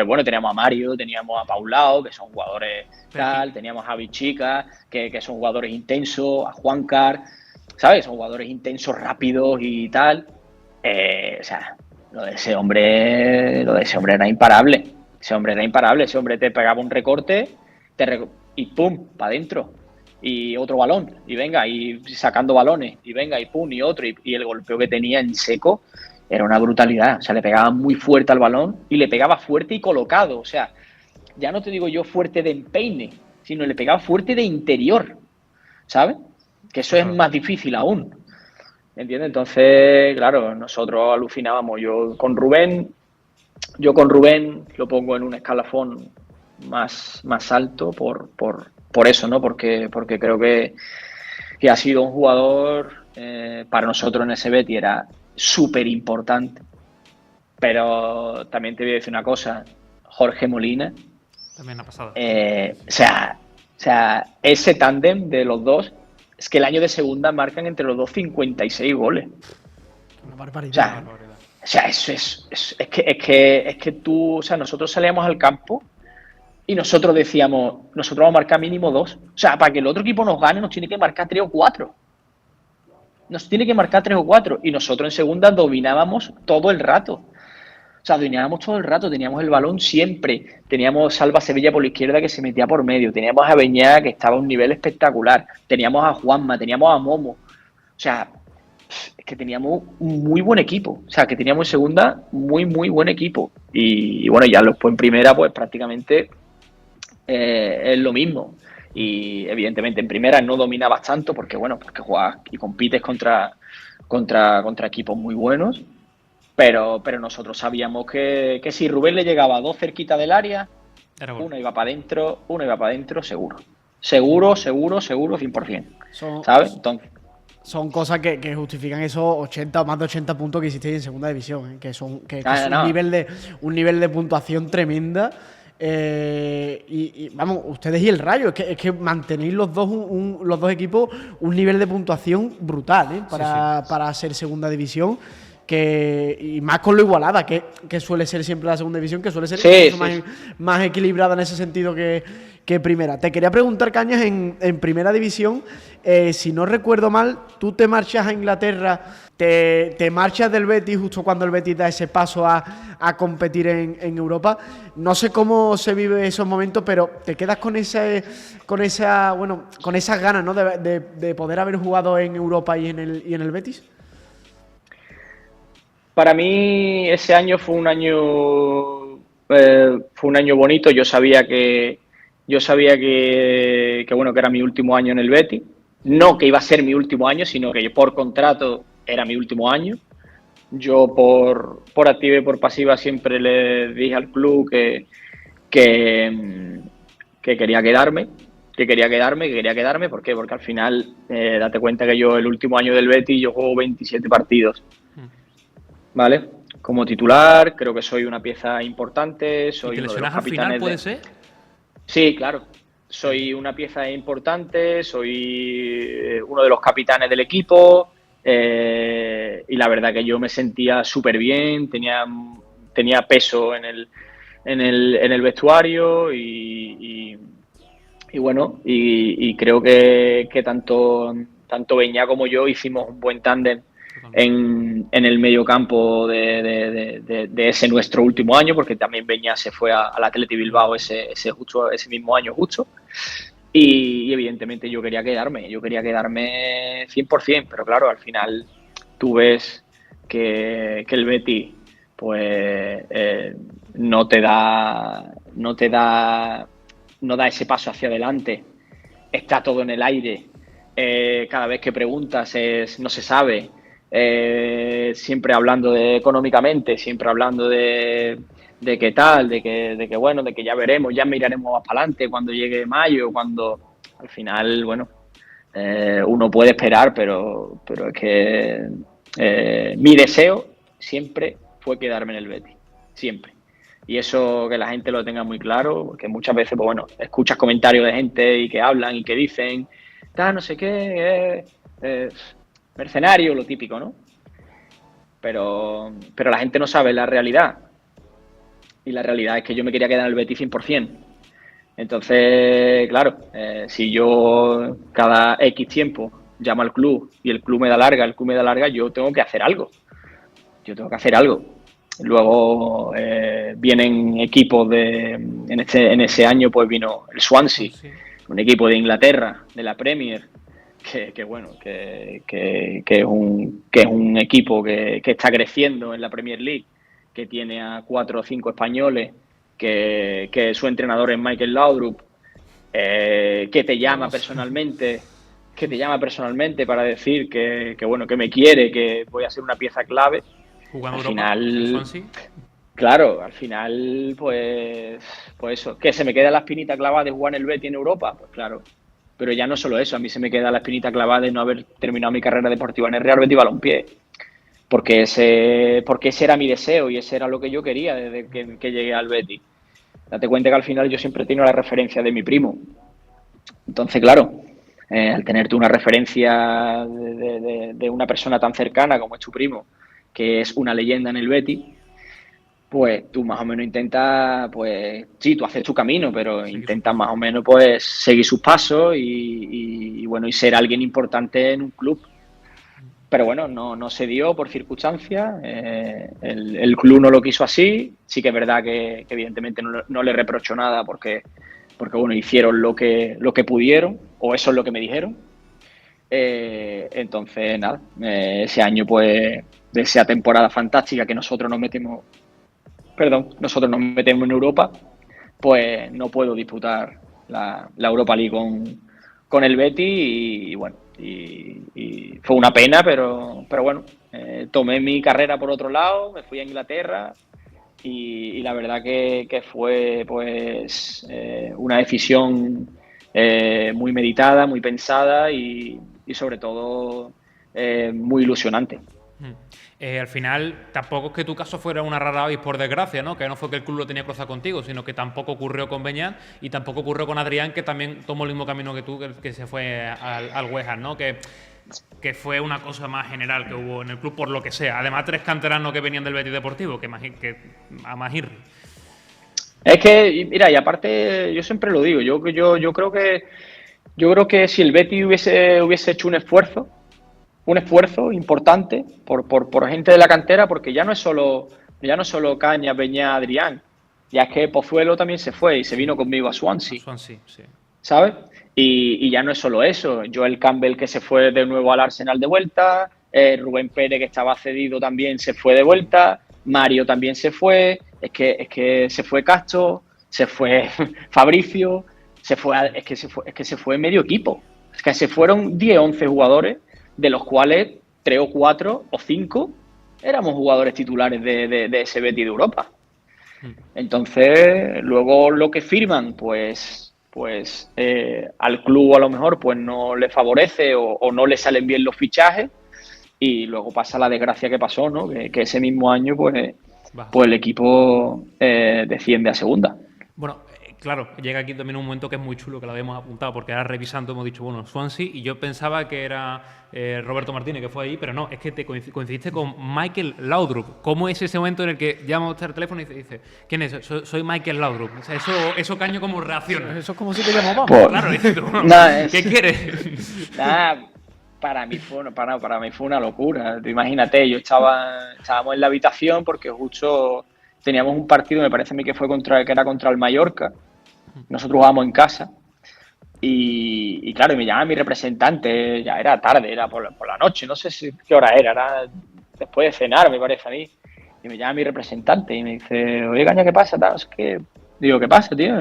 buenos, teníamos a Mario, teníamos a Paulao, que son jugadores tal, teníamos a Javi Chica, que son jugadores intensos, a Juancar, ¿sabes? Son jugadores intensos, rápidos y tal. O sea, lo de ese hombre era imparable. Ese hombre te pegaba un recorte y pum, para adentro. Y otro balón, y venga, y sacando balones, y venga, y pum, y otro. Y el golpeo que tenía en seco era una brutalidad. O sea, le pegaba muy fuerte al balón y le pegaba fuerte y colocado. O sea, ya no te digo yo fuerte de empeine, sino le pegaba fuerte de interior, ¿sabes? Que eso es más difícil aún. ¿Entiendes? Entonces, claro, nosotros alucinábamos. Yo con Rubén lo pongo en un escalafón más alto por eso, ¿no? Porque creo que ha sido un jugador, para nosotros en ese Betis era súper importante. Pero también te voy a decir una cosa, Jorge Molina. También ha pasado. O sea, ese tándem de los dos, es que el año de segunda marcan entre los dos 56 goles. Una barbaridad. O sea, eso es que tú, o sea, nosotros salíamos al campo y nosotros decíamos, nosotros vamos a marcar mínimo 2. O sea, para que el otro equipo nos gane, nos tiene que marcar 3 o 4. Nos tiene que marcar 3 o 4. Y nosotros en segunda dominábamos todo el rato. O sea, dominábamos todo el rato, teníamos el balón siempre. Teníamos Salva Sevilla por la izquierda que se metía por medio. Teníamos a Beñá que estaba a un nivel espectacular. Teníamos a Juanma, teníamos a Momo. O sea, es que teníamos un muy buen equipo. O sea, que teníamos en segunda muy buen equipo. Y bueno, ya después en primera, pues prácticamente es lo mismo. Y evidentemente en primera no dominabas tanto porque juegas y compites contra equipos muy buenos. Pero nosotros sabíamos que si Rubén le llegaba a 2 cerquita del área, uno iba para adentro, seguro. Seguro, 100%. ¿Sabes? Entonces, son cosas que justifican esos 80 o más de 80 puntos que hicisteis en segunda división, ¿eh? Que es un nivel de puntuación tremenda. Y vamos, ustedes y el Rayo, es que mantenéis los dos equipos un nivel de puntuación brutal, ¿eh? Para ser segunda división. Y más con lo igualada que suele ser siempre la segunda división, que suele ser más equilibrada en ese sentido que que primera. Te quería preguntar, Cañas, en primera división, si no recuerdo mal, tú te marchas a Inglaterra, te marchas del Betis justo cuando el Betis da ese paso a competir en Europa. No sé cómo se vive esos momentos, pero te quedas con esas ganas, ¿no? de poder haber jugado en Europa y en el Betis. Para mí ese año fue un año bonito. Yo sabía que bueno, que era mi último año en el Betis. No que iba a ser mi último año, sino que por contrato era mi último año. Yo por activa y por pasiva siempre le dije al club que quería quedarme, ¿Por qué? Porque al final, date cuenta que yo el último año del Betis yo juego 27 partidos. ¿Vale? Como titular, creo que soy una pieza importante. Soy ¿Y te uno de los lesionas al capitanes final, puede ser? Sí, claro. Soy una pieza importante, soy uno de los capitanes del equipo y la verdad que yo me sentía súper bien, tenía peso en el vestuario y bueno, y creo que tanto Beñá como yo hicimos un buen tándem en el mediocampo de ese nuestro último año, porque también Beñá se fue al Athletic Bilbao ese mismo año justo. Y evidentemente yo quería quedarme 100%, pero claro, al final tú ves que el Betis pues no da ese paso hacia adelante, está todo en el aire, cada vez que preguntas no se sabe, siempre hablando económicamente, siempre hablando de qué tal, de que bueno, de que ya veremos, ya miraremos más para adelante cuando llegue mayo, cuando al final, bueno, uno puede esperar, pero es que mi deseo siempre fue quedarme en el Betis, siempre. Y eso que la gente lo tenga muy claro, porque muchas veces, pues bueno, escuchas comentarios de gente y que hablan y que dicen, no sé qué, mercenario, lo típico, ¿no? Pero la gente no sabe la realidad. Y la realidad es que yo me quería quedar en el Betis 100%. Entonces, claro, si yo cada X tiempo llamo al club y el club me da larga, yo tengo que hacer algo. Luego vienen equipos en ese año pues vino el Swansea, un equipo de Inglaterra, de la Premier, que es un equipo que está creciendo en la Premier League, que tiene a 4 o 5 españoles, que su entrenador es Michael Laudrup, que te llama personalmente para decir que bueno, que me quiere, que voy a ser una pieza clave. Jugando al Europa, final, claro, al final, pues eso, que se me queda la espinita clavada de jugar en el Betis en Europa, pues claro. Pero ya no solo eso, a mí se me queda la espinita clavada de no haber terminado mi carrera deportiva en el Real Betis Balompié. Porque ese era mi deseo y ese era lo que yo quería desde que llegué al Betis. Date cuenta que al final yo siempre he tenido la referencia de mi primo. Entonces, claro, al tener tú una referencia de una persona tan cercana como es tu primo, que es una leyenda en el Betis, pues tú más o menos intentas, pues sí, tú haces tu camino, pero intentas más o menos pues seguir sus pasos y bueno, y ser alguien importante en un club. Pero bueno, no se dio por circunstancias, el club no lo quiso así, sí que es verdad que evidentemente no le reprocho nada porque bueno, hicieron lo que pudieron, o eso es lo que me dijeron. Entonces, nada, ese año pues de esa temporada fantástica que nosotros nos metemos en Europa, pues no puedo disputar la Europa League con el Betis y bueno, y fue una pena, pero bueno, tomé mi carrera por otro lado, me fui a Inglaterra y la verdad que fue pues una decisión muy meditada, muy pensada y sobre todo muy ilusionante. Al final, tampoco es que tu caso fuera una rara avis, por desgracia, ¿no? Que no fue que el club lo tenía cruzado contigo, sino que tampoco ocurrió con Beñat y tampoco ocurrió con Adrián, que también tomó el mismo camino que tú, que se fue al West Ham, ¿no? Que fue una cosa más general que hubo en el club, por lo que sea. Además, 3 canteranos que venían del Betis Deportivo, que a Magirri. Es que, mira, y aparte, yo siempre lo digo, yo creo que si el Betis hubiese hecho un esfuerzo importante por gente de la cantera, porque ya no es solo Caña, Peña, Adrián, ya es que Pozuelo también se fue y se vino conmigo a A Swansea, Swansea, sí. ¿sabes? Y ya no es solo eso, Joel Campbell que se fue de nuevo al Arsenal de vuelta, Rubén Pérez que estaba cedido también se fue de vuelta, Mario también se fue, es que se fue Castro, se fue Fabricio, es que se fue medio equipo, es que se fueron 10 11 jugadores, de los cuales 3 o 4 o 5 éramos jugadores titulares de ese Betis de Europa. Entonces, luego lo que firman, pues al club a lo mejor pues no le favorece o no le salen bien los fichajes y luego pasa la desgracia que pasó, ¿no? Que ese mismo año Baja. pues el equipo desciende a segunda. Bueno, claro, llega aquí también un momento que es muy chulo, que lo habíamos apuntado, porque ahora revisando hemos dicho, bueno, Swansea, y yo pensaba que era Roberto Martínez, que fue ahí, pero no, es que te coincidiste con Michael Laudrup. ¿Cómo es ese momento en el que llama a el teléfono y dice, ¿quién es? Soy Michael Laudrup. O sea, eso Caño, ¿cómo reacciona? Eso es como si te llamamos. Pues, Claro, dices tú, ¿qué quieres? Nada, para mí fue una locura. Tú imagínate, estábamos en la habitación porque justo teníamos un partido, me parece a mí que era contra el Mallorca. Nosotros jugábamos en casa y claro, y me llama mi representante, ya era tarde, era por la noche, no sé qué hora era después de cenar, me parece a mí. Y me llama mi representante y me dice, oye, Caña, ¿qué pasa? Tal, es que... Digo, ¿qué pasa, tío?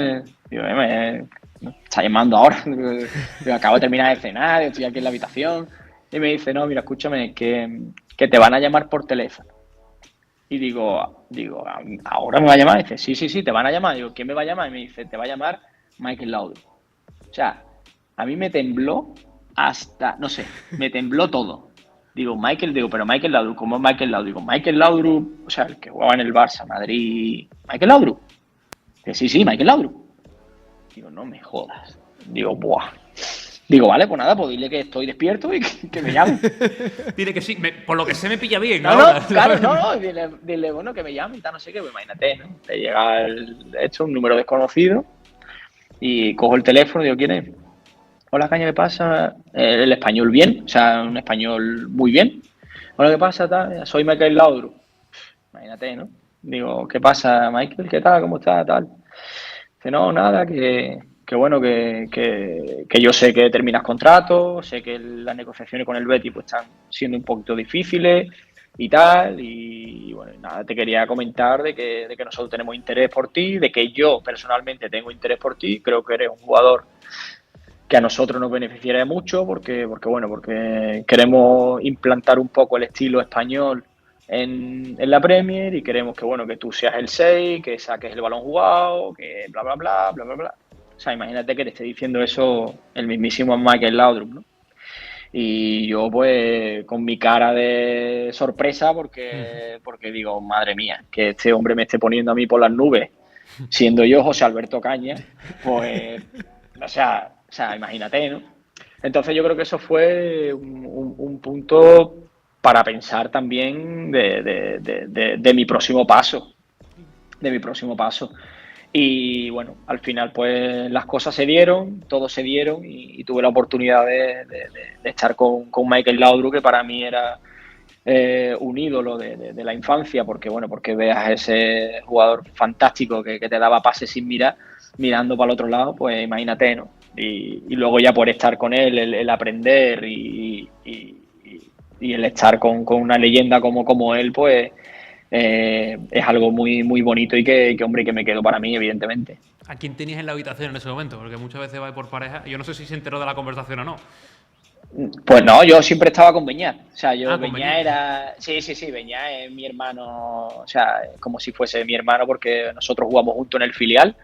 Digo, me está llamando ahora. Digo, acabo de terminar de cenar, estoy aquí en la habitación. Y me dice, no, mira, escúchame, que te van a llamar por teléfono. Y digo, ¿ahora me va a llamar? Y dice, sí, te van a llamar. Digo, ¿quién me va a llamar? Y me dice, te va a llamar Michael Laudrup. O sea, a mí me tembló no sé, me tembló todo. Digo, pero Michael Laudrup, ¿cómo es Michael Laudrup? Digo, Michael Laudrup, o sea, el que jugaba en el Barça, Madrid, Michael Laudrup. Dice, sí, Michael Laudrup. Digo, no me jodas. Digo, buah. Digo, vale, pues nada, pues dile que estoy despierto y que me llame. Dile que sí, por lo que sé me pilla bien. No, ahora. claro, no, dile, bueno, que me llame y tal, no sé qué, pues imagínate, ¿no? Te llega un número desconocido y cojo el teléfono y digo, ¿quién es? Hola, Caña, ¿qué pasa? El español bien, o sea, un español muy bien. Hola, ¿qué pasa? Tal? Soy Michael Laudrup. Imagínate, ¿no? Digo, ¿qué pasa, Michael? ¿Qué tal? ¿Cómo estás? Tal. Dice, no, nada, que bueno, que yo sé que terminas contrato, sé que las negociaciones con el Betis pues están siendo un poquito difíciles y tal, y bueno, nada, te quería comentar de que nosotros tenemos interés por ti, de que yo personalmente tengo interés por ti, creo que eres un jugador que a nosotros nos beneficiaría mucho porque queremos implantar un poco el estilo español en la Premier y queremos que tú seas el 6, que saques el balón jugado, que bla, bla, bla, bla, bla, bla. O sea, imagínate que te esté diciendo eso el mismísimo Michael Laudrup, ¿no? Y yo, pues, con mi cara de sorpresa, porque digo, madre mía, que este hombre me esté poniendo a mí por las nubes, siendo yo José Alberto Caña, pues, o sea, imagínate, ¿no? Entonces yo creo que eso fue un punto para pensar también de mi próximo paso, de mi próximo paso. Y bueno, al final pues las cosas se dieron, todo se dieron y tuve la oportunidad de estar con Michael Laudrup, que para mí era un ídolo de la infancia, porque veas a ese jugador fantástico que te daba pases sin mirar, mirando para el otro lado, pues imagínate, ¿no? Y luego ya por estar con él, el aprender y el estar con una leyenda como él, pues es algo muy, muy bonito y hombre, que me quedo para mí, evidentemente. ¿A quién tenías en la habitación en ese momento? Porque muchas veces va por pareja. Yo no sé si se enteró de la conversación o no. Pues no, yo siempre estaba con Beñat. O sea, Con Beñat Beñat. era. Sí, Beñat es mi hermano. O sea, como si fuese mi hermano, porque nosotros jugamos juntos en el filial.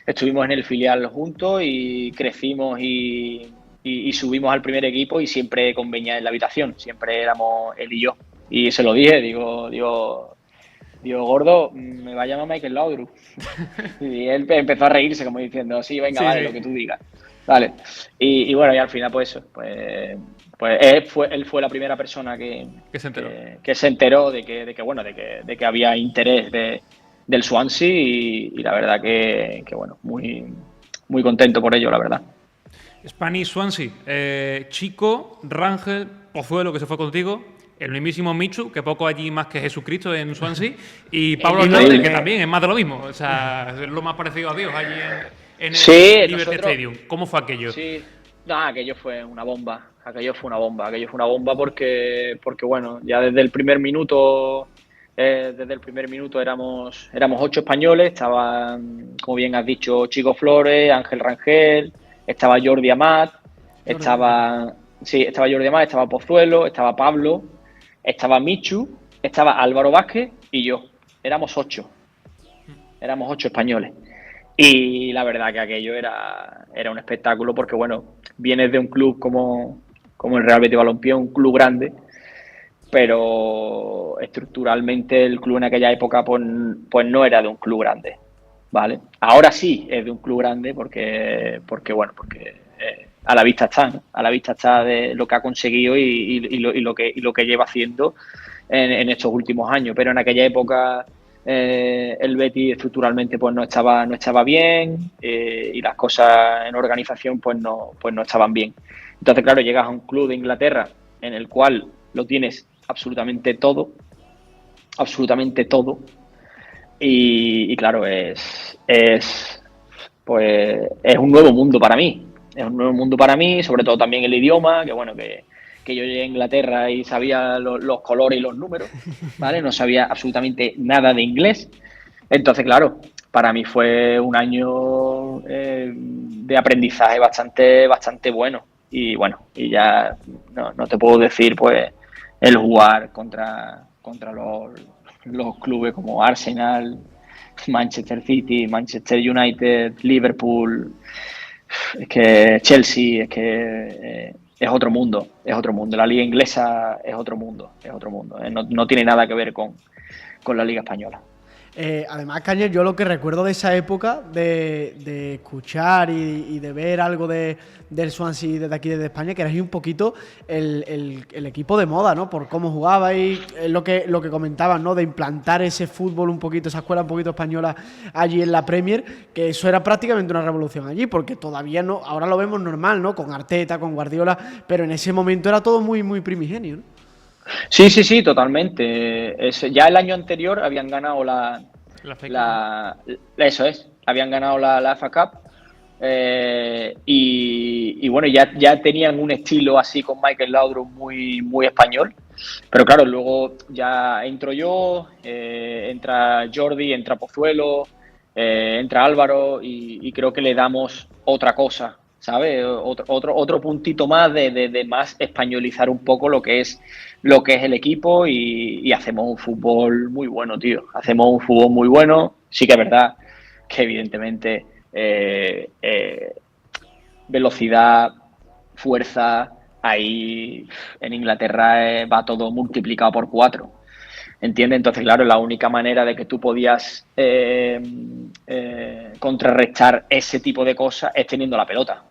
Estuvimos en el filial juntos y crecimos y subimos al primer equipo y siempre con Beñat en la habitación. Siempre éramos él y yo. Y se lo dije, digo, gordo, me va a llamar Michael Laudrup. Y él empezó a reírse como diciendo, sí, venga, Sí, vale, sí. lo que tú digas. Vale. Y bueno, y al final pues eso, pues él fue la primera persona Que se enteró. que se enteró de que había interés del Swansea y la verdad que bueno, muy, muy contento por ello, la verdad. Spanish Swansea, Chico, Rangel, Pozuelo, que se fue contigo, el mismísimo Michu, que poco allí más que Jesucristo en Swansea, y Pablo Hernández, que también es más de lo mismo, o sea, es lo más parecido a Dios allí en el Sí, Liberty Stadium. ¿Cómo fue aquello? Sí, no, aquello fue una bomba, aquello fue una bomba porque bueno, ya desde el primer minuto éramos 8 españoles, estaban, como bien has dicho, Chico Flores, Ángel Rangel, estaba Jordi Amat, estaba Jordi Amat, estaba Pozuelo, estaba Pablo, estaba Michu, estaba Álvaro Vázquez y yo. Éramos 8 españoles. Y la verdad que aquello era un espectáculo porque, bueno, vienes de un club como el Real Betis Balompié, un club grande, pero estructuralmente el club en aquella época pues no era de un club grande, ¿vale? Ahora sí es de un club grande porque a la vista está, ¿no? A la vista está de lo que ha conseguido y lo que lleva haciendo en estos últimos años, pero en aquella época el Betis estructuralmente pues no estaba bien y las cosas en organización pues no estaban bien. Entonces, claro, llegas a un club de Inglaterra en el cual lo tienes absolutamente todo y claro, pues es un nuevo mundo para mí. Es un nuevo mundo para mí, sobre todo también el idioma, que bueno, que yo llegué a Inglaterra y sabía los colores y los números, ¿vale? No sabía absolutamente nada de inglés. Entonces, claro, para mí fue un año de aprendizaje bastante bueno. Y bueno, y ya no te puedo decir, pues, el jugar contra los clubes como Arsenal, Manchester City, Manchester United, Liverpool, es que Chelsea, es que es otro mundo, es otro mundo. La liga inglesa es otro mundo, es otro mundo. No tiene nada que ver con la liga española. Además, Cañer, yo lo que recuerdo de esa época, de escuchar y de ver algo del Swansea desde aquí, desde España, que erais un poquito el equipo de moda, ¿no? Por cómo jugabais, lo que comentaban, ¿no? De implantar ese fútbol un poquito, esa escuela un poquito española allí en la Premier, que eso era prácticamente una revolución allí, porque todavía no, ahora lo vemos normal, ¿no? Con Arteta, con Guardiola, pero en ese momento era todo muy, muy primigenio, ¿no? Sí, totalmente. Ya el año anterior habían ganado habían ganado la FA Cup y bueno, ya tenían un estilo así con Michael Laudrup muy, muy español. Pero claro, luego ya entro yo, entra Jordi, entra Pozuelo, entra Álvaro y creo que le damos otra cosa, ¿sabes? Otro puntito más de más españolizar un poco lo que es el equipo y hacemos un fútbol muy bueno, tío. Hacemos un fútbol muy bueno. Sí que es verdad que evidentemente velocidad, fuerza, ahí en Inglaterra va todo multiplicado por 4. ¿Entiendes? Entonces, claro, la única manera de que tú podías contrarrestar ese tipo de cosas es teniendo la pelota,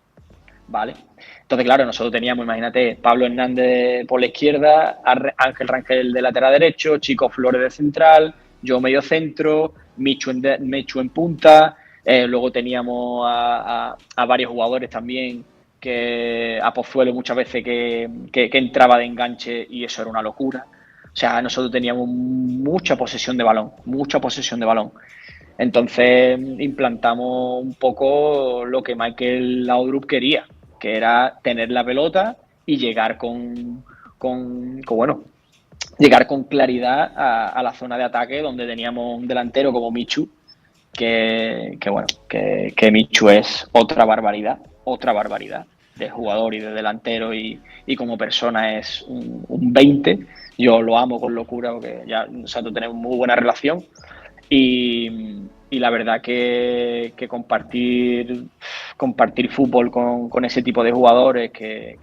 ¿vale? Entonces, claro, nosotros teníamos, imagínate, Pablo Hernández por la izquierda, Ángel Rangel de lateral derecho, Chico Flores de central, yo medio centro, Michu en punta, luego teníamos a varios jugadores también, a Pozuelo muchas veces que entraba de enganche y eso era una locura. O sea, nosotros teníamos mucha posesión de balón, mucha posesión de balón. Entonces implantamos un poco lo que Michael Laudrup quería, que era tener la pelota y llegar bueno, llegar con claridad a la zona de ataque donde teníamos un delantero como Michu, que Michu es otra barbaridad de jugador y de delantero y como persona es un 20. Yo lo amo con locura porque ya nosotros tenemos muy buena relación y la verdad que compartir fútbol con ese tipo de jugadores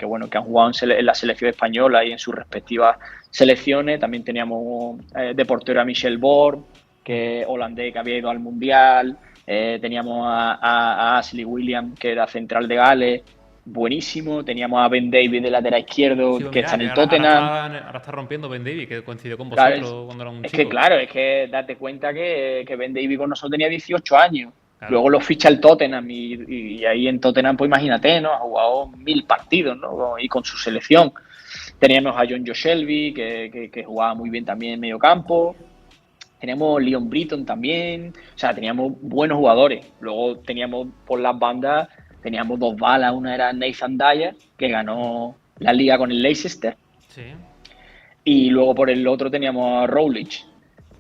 bueno, que han jugado en la selección española y en sus respectivas selecciones. También teníamos de portero a Michel Borg, que holandés que había ido al Mundial. Teníamos a Ashley Williams, que era central de Gales. buenísimo. Teníamos a Ben Davies de lateral izquierdo, Sí, pues que mira, está en que el Tottenham. ahora está rompiendo Ben Davies, que coincidió con Claro, vosotros cuando era un es que, chico. claro, es que date cuenta que Ben Davies con nosotros tenía 18 años. Claro. Luego lo ficha el Tottenham y ahí en Tottenham, pues imagínate, ¿no? Ha jugado 1000 partidos, ¿no? Y con su selección. Teníamos a John Joe Shelby, que jugaba muy bien también en medio campo. Teníamos Leon Britton también. O sea, teníamos buenos jugadores. Luego teníamos por las bandas, teníamos dos balas. Una era Nathan Dyer, que ganó la liga con el Leicester. Sí. Y luego por el otro teníamos a Rowlich,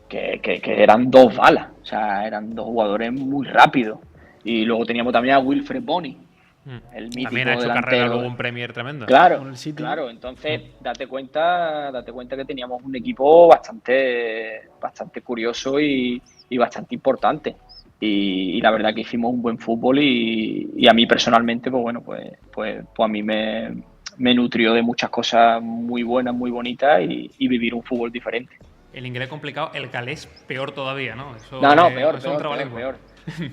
que eran dos balas. O sea, eran dos jugadores muy rápidos. Y luego teníamos también a Wilfred Bony, el También ha mítico hecho carrera luego delantero. un Premier tremendo. Claro, Con el City. claro. Entonces, date cuenta que teníamos un equipo bastante curioso y bastante importante. Y la verdad que hicimos un buen fútbol y a mí personalmente, pues bueno, pues a mí me nutrió de muchas cosas muy buenas, muy bonitas y vivir un fútbol diferente. El inglés complicado, el galés peor todavía, ¿no? Eso No, eso peor, es un peor, peor, trabalengua. peor.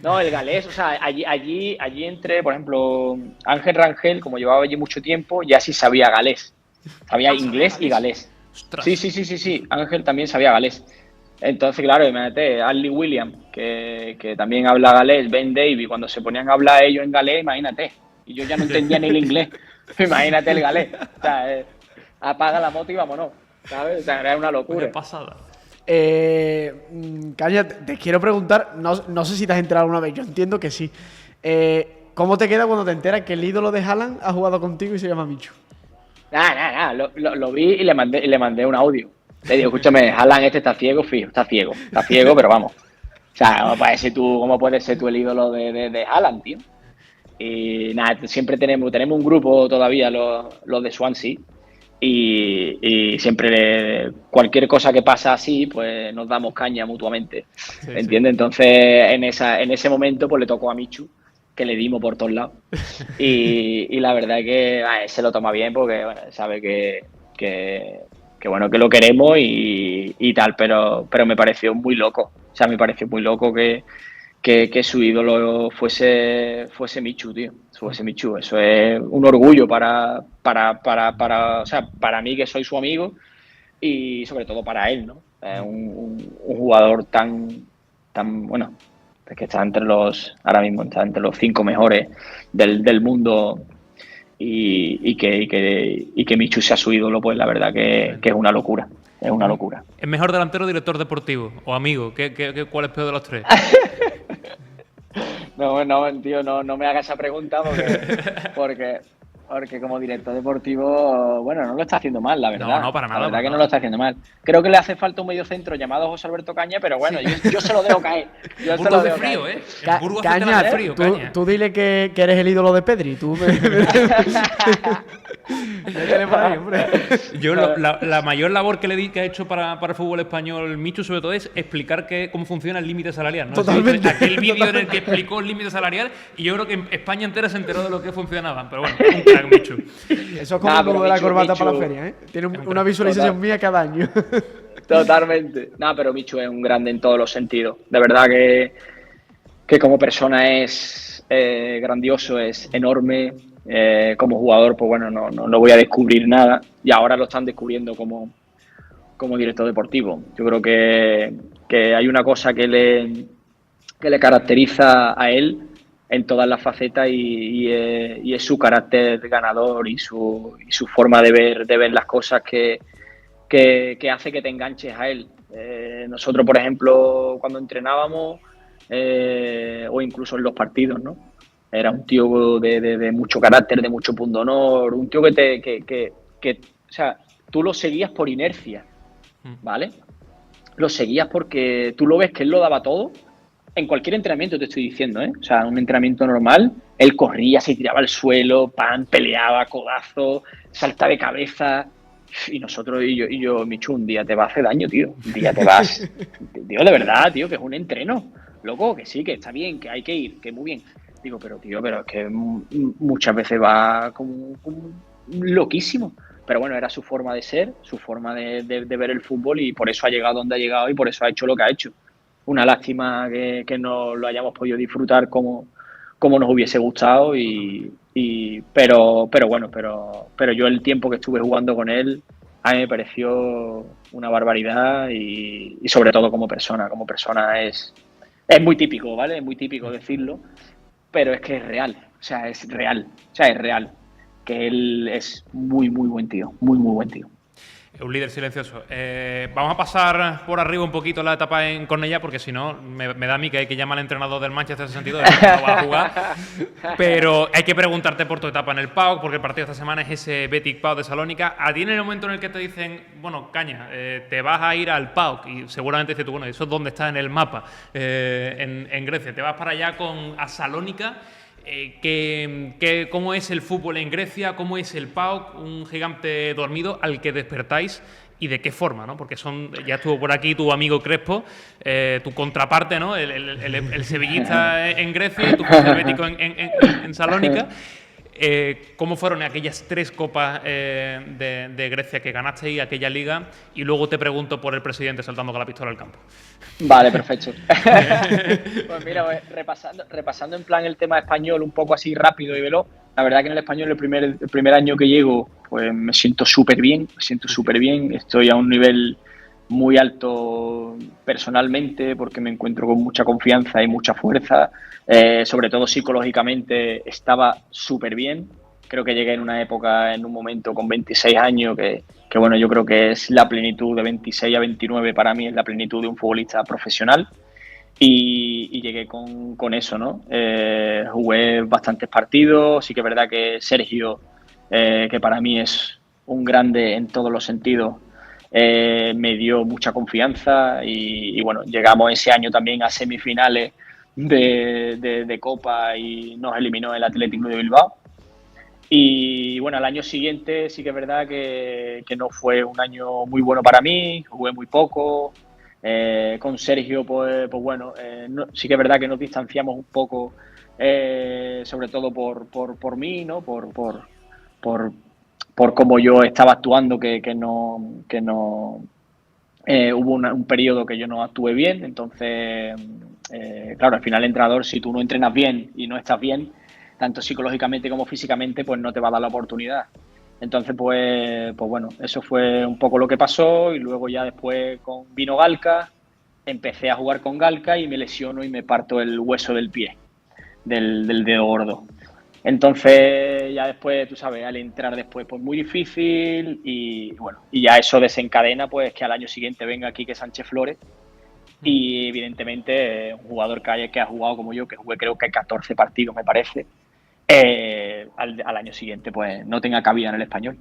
No, el galés, o sea, allí entre, por ejemplo, Ángel Rangel, como llevaba allí mucho tiempo, ya sí sabía galés. Sabía ¿Sabía inglés y galés? galés. Ostras. Sí. Ángel también sabía galés. Entonces, claro, imagínate, Ashley Williams, que también habla galés, Ben Davies, cuando se ponían a hablar ellos en galés, imagínate. Y yo ya no entendía ni el inglés. Imagínate el galés. O sea, apaga la moto y vámonos. ¿Sabes? O sea, era una Qué locura. pasada. Caña, te quiero preguntar, no sé si te has enterado alguna vez, yo entiendo que sí. ¿Cómo te queda cuando te enteras que el ídolo de Haaland ha jugado contigo y se llama Michu? Nada. Lo vi y le mandé un audio. Le digo, escúchame, Haaland este está ciego, fijo, está ciego, pero vamos. O sea, ¿cómo puedes ser tú el ídolo de Haaland, tío? Y nada, siempre tenemos un grupo todavía, los de Swansea, y siempre cualquier cosa que pasa así, pues nos damos caña mutuamente, Sí, ¿entiendes? Entonces, en ese momento, pues le tocó a Michu, que le dimos por todos lados. Y la verdad es que se lo toma bien porque bueno, sabe que bueno, que lo queremos y tal, pero me pareció muy loco. O sea, me pareció muy loco que su ídolo fuese Michu, tío. Fuese Michu. Eso es un orgullo o sea, para mí que soy su amigo y sobre todo para él, ¿no? Un jugador tan bueno, es que ahora mismo está entre los 5 mejores del mundo y que Michu sea su ídolo, pues la verdad que es una locura. Es una locura. ¿Es mejor delantero o director deportivo? ¿O amigo? ¿Cuál es peor de los tres? No, tío, no me hagas esa pregunta porque como director deportivo, bueno, no lo está haciendo mal, la verdad. No, para nada. La verdad Para que no nada. lo está haciendo mal. Creo que le hace falta un mediocentro llamado José Alberto Caña, pero bueno, yo se lo dejo caer. Yo se lo Burgos de dejo frío, caer. ¿eh? El Burgos hace Caña, de frío, tú, Caña. tú dile que eres el ídolo de Pedri. Tú métele por ahí, hombre. Yo la mayor labor que ha hecho para el fútbol español, Michu, sobre todo, es explicar cómo funciona el límite salarial. ¿No? Totalmente. Aquel vídeo en el que explicó el límite salarial y yo creo que España entera se enteró de lo que funcionaban. Pero bueno, un crack, Michu. Eso es como el nudo de la corbata para la feria, ¿eh? Tiene una visualización mía cada año. Totalmente. No, pero Michu es un grande en todos los sentidos. De verdad que como persona es grandioso, es enorme. Como jugador, pues bueno, no voy a descubrir nada. Y ahora lo están descubriendo como director deportivo. Yo creo que hay una cosa que le caracteriza a él en todas las facetas y es su carácter ganador y su forma de ver las cosas que hace que te enganches a él. Nosotros, por ejemplo, cuando entrenábamos o incluso en los partidos, ¿no? Era un tío de mucho carácter, de mucho pundonor, un tío o sea, tú lo seguías por inercia, ¿vale? Lo seguías porque tú lo ves que él lo daba todo en cualquier entrenamiento, te estoy diciendo, ¿eh? O sea, un entrenamiento normal, él corría, se tiraba al suelo, peleaba, codazo, salta de cabeza. Y nosotros, Michu, un día te va a hacer daño, tío. Un día te vas. Tío, de verdad, tío, que es un entreno. Loco, que sí, que está bien, que hay que ir, que muy bien. Digo, pero tío, pero es que muchas veces va como loquísimo. Pero bueno, era su forma de ser, su forma de ver el fútbol y por eso ha llegado donde ha llegado y por eso ha hecho lo que ha hecho. Una lástima que no lo hayamos podido disfrutar como nos hubiese gustado y Pero yo el tiempo que estuve jugando con él, a mí me pareció una barbaridad y sobre todo como persona. Como persona es muy típico, ¿vale? Es muy típico decirlo, pero es que es real. O sea, es real. O sea, es real. Que él es muy, muy buen tío. Muy, muy buen tío. Un líder silencioso. Vamos a pasar por arriba un poquito la etapa en Cornellá, porque si no, me da a mí que hay que llamar al entrenador del Manchester en ese sentido, de que no va a jugar. Pero hay que preguntarte por tu etapa en el PAOK, porque el partido de esta semana es ese Betis PAOK de Salónica. A ti en el momento en el que te dicen, bueno, Caña, te vas a ir al PAOK, y seguramente dices tú, bueno, eso es donde está en el mapa, en Grecia, te vas para allá a Salónica. ¿Cómo es el fútbol en Grecia? ¿Cómo es el PAOK? Un gigante dormido al que despertáis y de qué forma, ¿no? Porque ya estuvo por aquí tu amigo Crespo, tu contraparte, ¿no? El sevillista en Grecia y tu el bético en Salónica. ¿Cómo fueron aquellas 3 copas de Grecia que ganasteis y aquella liga? Y luego te pregunto por el presidente saltando con la pistola al campo. Vale, perfecto. Pues mira, repasando en plan el tema español un poco así rápido y veloz, la verdad que en el español el primer año que llego, pues me siento súper bien, estoy a un nivel muy alto personalmente porque me encuentro con mucha confianza y mucha fuerza, sobre todo psicológicamente estaba súper bien. Creo que llegué en una época, en un momento con 26 años que bueno, yo creo que es la plenitud de 26 a 29 para mí, es la plenitud de un futbolista profesional y llegué con eso, ¿no? Jugué bastantes partidos, sí que es verdad que Sergio, que para mí es un grande en todos los sentidos, me dio mucha confianza y bueno, llegamos ese año también a semifinales de Copa y nos eliminó el Atlético de Bilbao. Y bueno, al año siguiente sí que es verdad que no fue un año muy bueno para mí, jugué muy poco. Con Sergio, pues bueno, sí que es verdad que nos distanciamos un poco, sobre todo por mí, ¿no? Por cómo yo estaba actuando, que no hubo un periodo que yo no actué bien. Entonces, claro, al final el entrenador, si tú no entrenas bien y no estás bien, tanto psicológicamente como físicamente, pues no te va a dar la oportunidad. Entonces, pues bueno, eso fue un poco lo que pasó y luego ya después vino Galca, empecé a jugar con Galca y me lesiono y me parto el hueso del pie, del dedo gordo. Entonces, ya después, tú sabes, al entrar después, pues muy difícil y bueno, y ya eso desencadena, pues que al año siguiente venga Quique Sánchez Flores y evidentemente un jugador que ha jugado como yo, que jugué creo que 14 partidos, me parece, al año siguiente pues no tenga cabida en el español.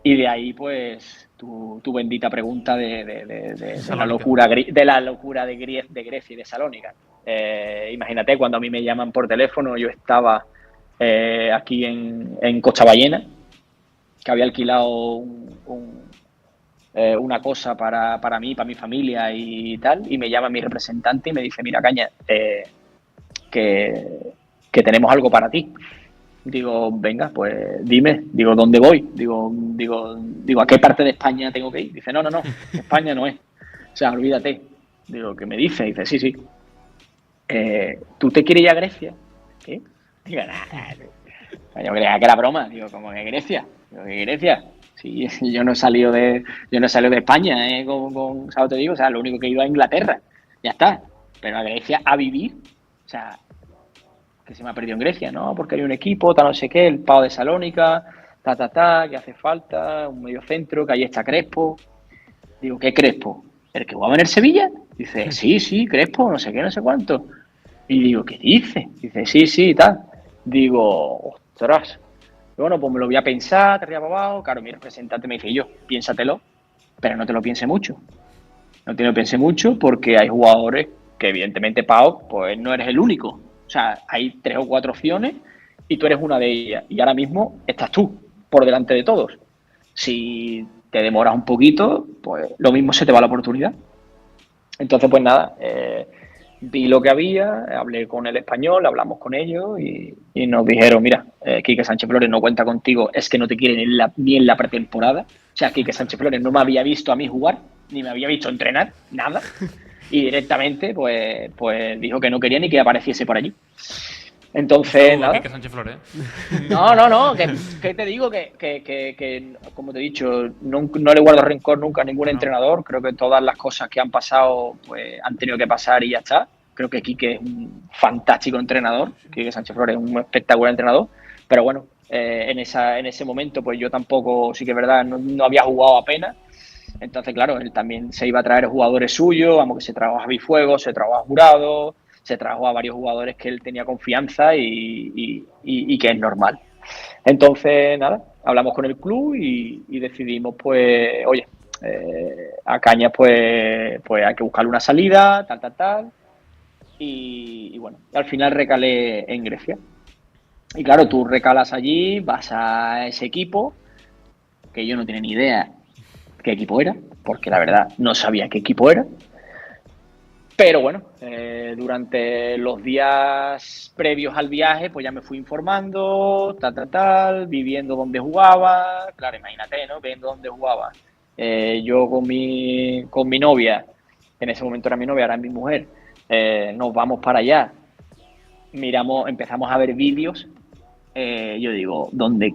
Y de ahí pues tu bendita pregunta de la locura de Grecia y de Salónica. Imagínate, cuando a mí me llaman por teléfono, yo estaba aquí en Cochaballena, que había alquilado una cosa para mí, para mi familia y tal, y me llama mi representante y me dice, mira, Caña, que tenemos algo para ti. Digo, venga, pues dime. Digo, ¿dónde voy? Digo, ¿a qué parte de España tengo que ir? Dice, no, España no es. O sea, olvídate. Digo, ¿qué me dice? Dice, sí. ¿Tú te quieres ir a Grecia? ¿Qué? Digo, nada. Yo creía que era broma. Digo, ¿cómo que Grecia? Digo, ¿qué Grecia? Sí, yo no he salido de España, ¿sabes? Te digo, o sea, lo único que he ido a Inglaterra. Ya está. Pero a Grecia a vivir, o sea, que se me ha perdido en Grecia, ¿no? Porque hay un equipo, tal no sé qué, el PAOK de Salónica, que hace falta, un medio centro, que ahí está Crespo. Digo, ¿qué Crespo? ¿El que jugaba en el Sevilla? Dice, sí, Crespo, no sé qué, no sé cuánto. Y digo, ¿qué dice? Dice, sí, tal. Digo, ostras. Y bueno, pues me lo voy a pensar, te para abajo. Claro, mi representante me dice, piénsatelo, pero no te lo piense mucho. No te lo piense mucho porque hay jugadores que evidentemente PAOK, pues no eres el único. O sea, hay 3 o 4 opciones y tú eres una de ellas. Y ahora mismo estás tú, por delante de todos. Si te demoras un poquito, pues lo mismo se te va la oportunidad. Entonces, pues nada, vi lo que había, hablé con el español, hablamos con ellos y nos dijeron, mira, Quique Sánchez Flores no cuenta contigo, es que no te quieren ni en la pretemporada. O sea, Quique Sánchez Flores no me había visto a mí jugar, ni me había visto entrenar, nada. Y directamente pues dijo que no quería ni que apareciese por allí. Entonces, nada. Quique Sánchez Flores. No, que te digo que, como te he dicho, no le guardo rencor nunca a ningún entrenador. Creo que todas las cosas que han pasado, pues han tenido que pasar y ya está. Creo que Quique es un fantástico entrenador, Quique Sánchez Flores es un espectacular entrenador, pero bueno, en ese momento, pues yo tampoco, sí que es verdad, no había jugado apenas. Entonces, claro, él también se iba a traer jugadores suyos, vamos, que se trajo a Javi Fuego, se trajo a Jurado, se trajo a varios jugadores que él tenía confianza y que es normal. Entonces, nada, hablamos con el club y decidimos, pues, oye, a Cañas, pues hay que buscarle una salida, tal. Y bueno, al final recalé en Grecia. Y claro, tú recalas allí, vas a ese equipo, que yo no tenía ni idea qué equipo era, porque la verdad no sabía qué equipo era. Pero bueno, durante los días previos al viaje, pues ya me fui informando, viviendo dónde jugaba. Claro, imagínate, ¿no? Viendo dónde jugaba. Yo con mi novia, en ese momento era mi novia, ahora es mi mujer, nos vamos para allá. Empezamos a ver vídeos. Yo digo, ¿dónde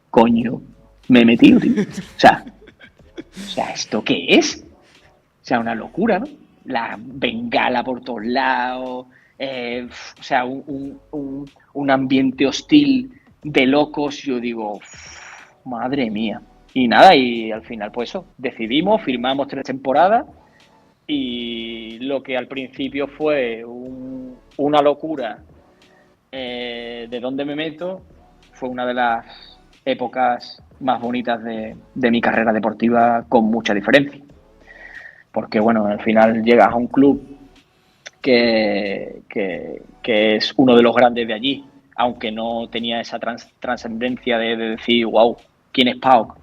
coño me he metido, tío? O sea, ¿esto qué es? O sea, una locura, ¿no? La bengala por todos lados, o sea, un ambiente hostil de locos. Yo digo, madre mía. Y nada, y al final, pues eso, decidimos, firmamos 3 temporadas y lo que al principio fue una locura de dónde me meto, fue una de las épocas más bonitas de mi carrera deportiva con mucha diferencia. Porque, bueno, al final llegas a un club que es uno de los grandes de allí, aunque no tenía esa trascendencia de decir, wow, ¿quién es Pau?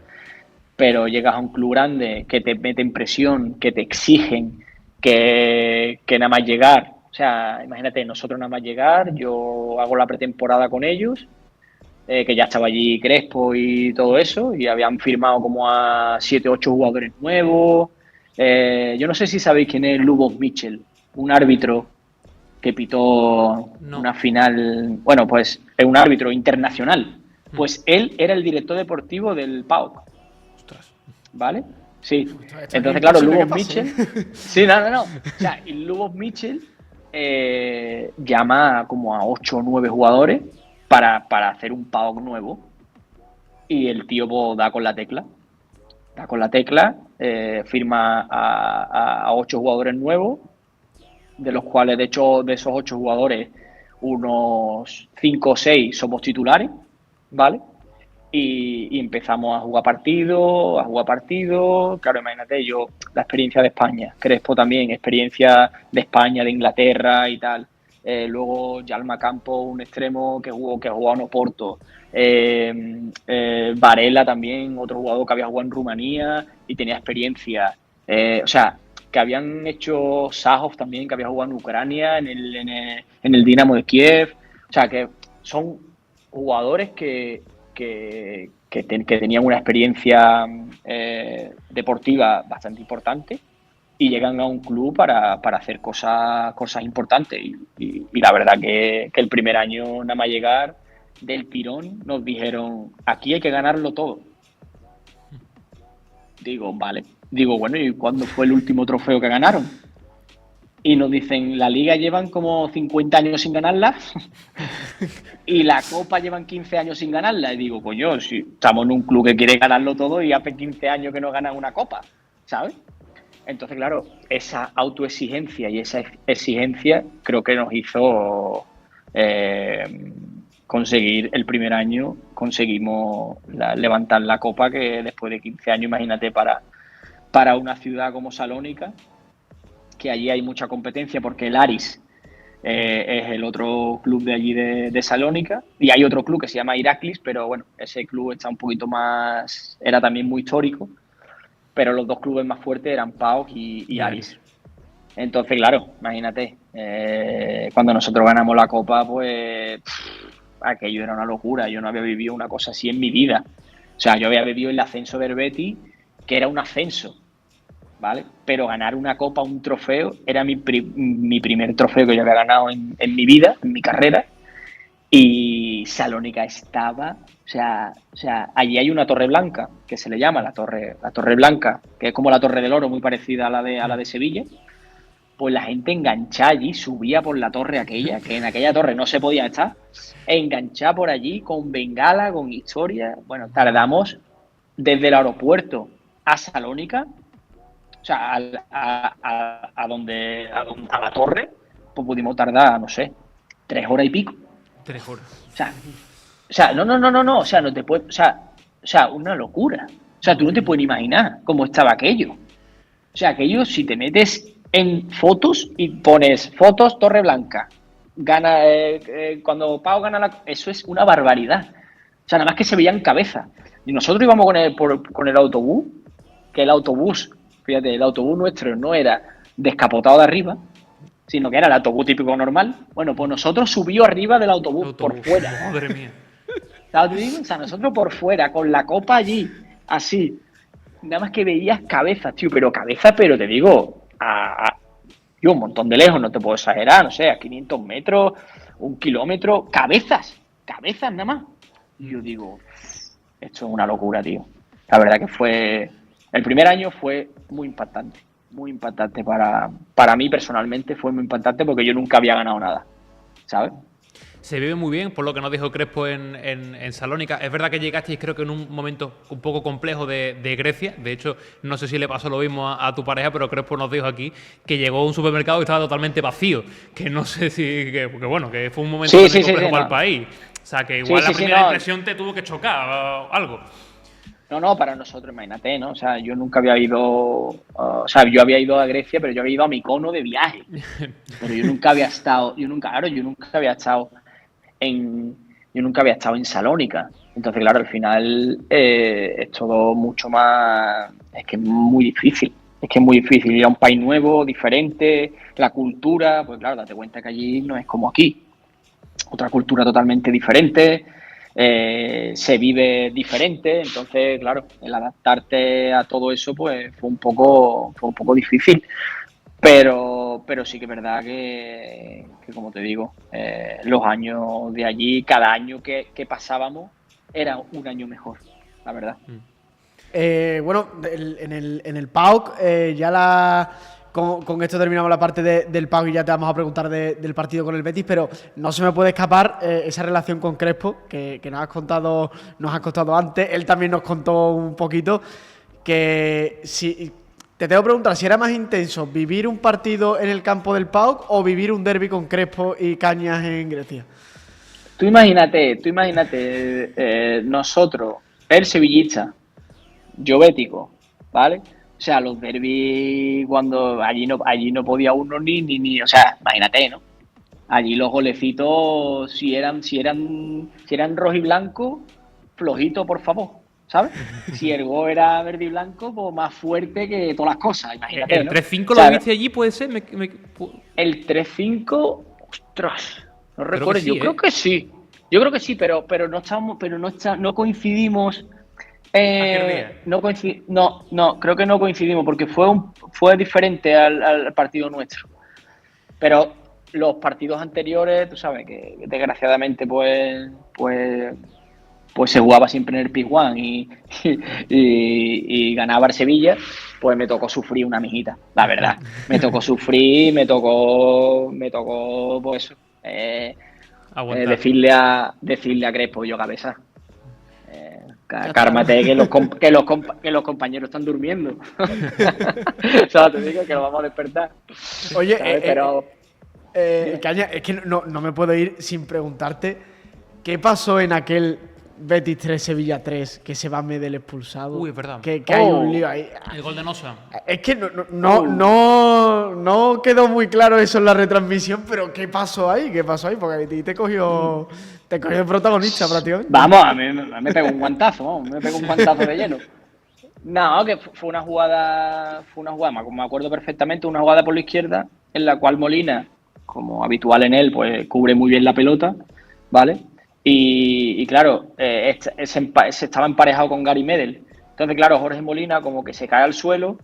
Pero llegas a un club grande que te meten presión, que te exigen, que nada más llegar, o sea, imagínate, nosotros nada más llegar, yo hago la pretemporada con ellos, que ya estaba allí Crespo y todo eso, y habían firmado como a 7 8 jugadores nuevos. Yo no sé si sabéis quién es Lubos Mitchell, un árbitro que pitó una final, bueno, pues es un árbitro internacional. Pues él era el director deportivo del PAOK. Ostras. ¿Vale? Sí. Esto Entonces, es claro, imposible Lubos que pase. Mitchell. Sí, no. O sea, y Lubos Mitchell llama como a 8 o 9 jugadores para hacer un PAOK nuevo. Y el tío pues, da con la tecla. Firma a 8 jugadores nuevos, de los cuales, de hecho, de esos 8 jugadores, unos 5 o 6 somos titulares, ¿vale? Y empezamos a jugar partidos. Claro, imagínate, yo, la experiencia de España, Crespo también, experiencia de España, de Inglaterra y tal. Luego Jalma Campo, un extremo que jugó en Oporto. Varela también, otro jugador que había jugado en Rumanía y tenía experiencia. O sea, que habían hecho Sajov también, que había jugado en Ucrania, en el Dinamo de Kiev. O sea, que son jugadores que tenían una experiencia deportiva bastante importante y llegan a un club para hacer cosas importantes. Y la verdad que el primer año, nada más llegar del tirón, nos dijeron, aquí hay que ganarlo todo. Digo, vale. Digo, bueno, ¿y cuándo fue el último trofeo que ganaron? Y nos dicen, la liga llevan como 50 años sin ganarla y la copa llevan 15 años sin ganarla. Y digo, coño, si estamos en un club que quiere ganarlo todo y hace 15 años que no ganan una copa, ¿sabes? Entonces, claro, esa autoexigencia y esa exigencia creo que nos hizo conseguir el primer año, conseguimos levantar la copa, que después de 15 años, imagínate, para una ciudad como Salónica, que allí hay mucha competencia porque el Aris es el otro club de allí de Salónica, y hay otro club que se llama Iraklis, pero bueno, ese club está un poquito más, era también muy histórico, pero los dos clubes más fuertes eran PAOK y Aris. Entonces, claro, imagínate, cuando nosotros ganamos la Copa, pues aquello era una locura. Yo no había vivido una cosa así en mi vida. O sea, yo había vivido el ascenso del Betis, que era un ascenso, ¿vale? Pero ganar una Copa, un trofeo, era mi primer trofeo que yo había ganado en mi vida, en mi carrera. Y Salónica estaba, o sea, allí hay una torre blanca, que se le llama la torre blanca, que es como la Torre del Oro, muy parecida a la de Sevilla. Pues la gente enganchada allí, subía por la torre aquella, que en aquella torre no se podía estar, enganchada por allí con bengala, con historia. Bueno, tardamos desde el aeropuerto a Salónica, o sea, a la torre, pues pudimos tardar, no sé, 3 horas y pico. 3 horas. No, o sea, no te puedes, o sea, una locura. O sea, tú no te puedes imaginar cómo estaba aquello. O sea, aquello, si te metes en fotos y pones fotos Torre Blanca, gana, cuando Pau gana eso es una barbaridad. O sea, nada más que se veían cabezas. Y nosotros íbamos con el autobús, que el autobús, fíjate, el autobús nuestro no era descapotado de arriba, sino que era el autobús típico normal. Bueno, pues nosotros subió arriba del autobús, por fuera. Madre mía. ¿Sabes lo que digo? O sea, nosotros por fuera, con la copa allí, así. Nada más que veías cabezas, tío, pero te digo, yo un montón de lejos, no te puedo exagerar, no sé, a 500 metros, 1 kilómetro, cabezas nada más. Y yo digo, esto es una locura, tío. La verdad que el primer año fue muy impactante para mí personalmente, fue muy impactante porque yo nunca había ganado nada, ¿sabes? Se vive muy bien, por lo que nos dijo Crespo en Salónica. Es verdad que llegasteis, creo que en un momento un poco complejo de Grecia. De hecho, no sé si le pasó lo mismo a tu pareja, pero Crespo nos dijo aquí que llegó a un supermercado y estaba totalmente vacío. Que no sé si. Porque bueno, que fue un momento complejo para el país. O sea, que igual la primera impresión te tuvo que chocar algo. No, para nosotros, imagínate, ¿no? O sea, yo nunca había ido. O sea, yo había ido a Grecia, pero yo había ido a Mykonos de viaje. Pero yo nunca había estado. Yo nunca había estado yo nunca había estado en Salónica. Entonces, claro, al final es todo mucho más. Es que es muy difícil. Es que es muy difícil ir a un país nuevo, diferente, la cultura, pues claro, date cuenta que allí no es como aquí. Otra cultura totalmente diferente, se vive diferente, entonces, claro, el adaptarte a todo eso, pues fue un poco difícil. Pero sí que es verdad que como te digo, los años de allí, cada año que pasábamos, era un año mejor, la verdad. Bueno, en el PAOK, con esto terminamos la parte del PAOK y ya te vamos a preguntar del partido con el Betis, pero no se me puede escapar esa relación con Crespo, que nos has contado antes. Él también nos contó un poquito que si... Te tengo que preguntar si era más intenso vivir un partido en el campo del PAOK o vivir un derbi con Crespo y Cañas en Grecia. Tú imagínate, nosotros, el sevillista, yo bético, ¿vale? O sea, los derbis cuando allí no podía uno ni, o sea, imagínate, ¿no? Allí los golecitos, si eran rojo y blanco, flojito, por favor, ¿sabes? Si el gol era verde y blanco, pues más fuerte que todas las cosas, imagínate, ¿El ¿no? 3-5 O sea, lo viste allí, puede ser? el 3-5, ostras, no recuerdo, sí, yo creo que sí. Yo creo que sí, pero no coincidimos. No, creo que no coincidimos porque fue diferente al partido nuestro. Pero los partidos anteriores, tú sabes que desgraciadamente pues se jugaba siempre en el Pizjuán y ganaba el Sevilla, pues me tocó sufrir una mijita, la verdad. Me tocó sufrir, me tocó pues eso, decirle a Crespo, yo cabeza. Cármate, que los compañeros están durmiendo. O sea, te digo que lo vamos a despertar. Oye, pero Caña, es que no me puedo ir sin preguntarte qué pasó en aquel Betis 3, Sevilla 3, que se va Medel expulsado. Uy, es verdad. Que hay un lío ahí. El gol de Nosa. Es que no quedó muy claro eso en la retransmisión, pero ¿qué pasó ahí? Porque a ti te cogió el protagonista prácticamente. Vamos, a mí me pegó un guantazo, de lleno. No, que fue una jugada, me acuerdo perfectamente, una jugada por la izquierda en la cual Molina, como habitual en él, pues cubre muy bien la pelota, ¿vale? Y claro, se estaba emparejado con Gary Medel. Entonces, claro, Jorge Molina como que se cae al suelo,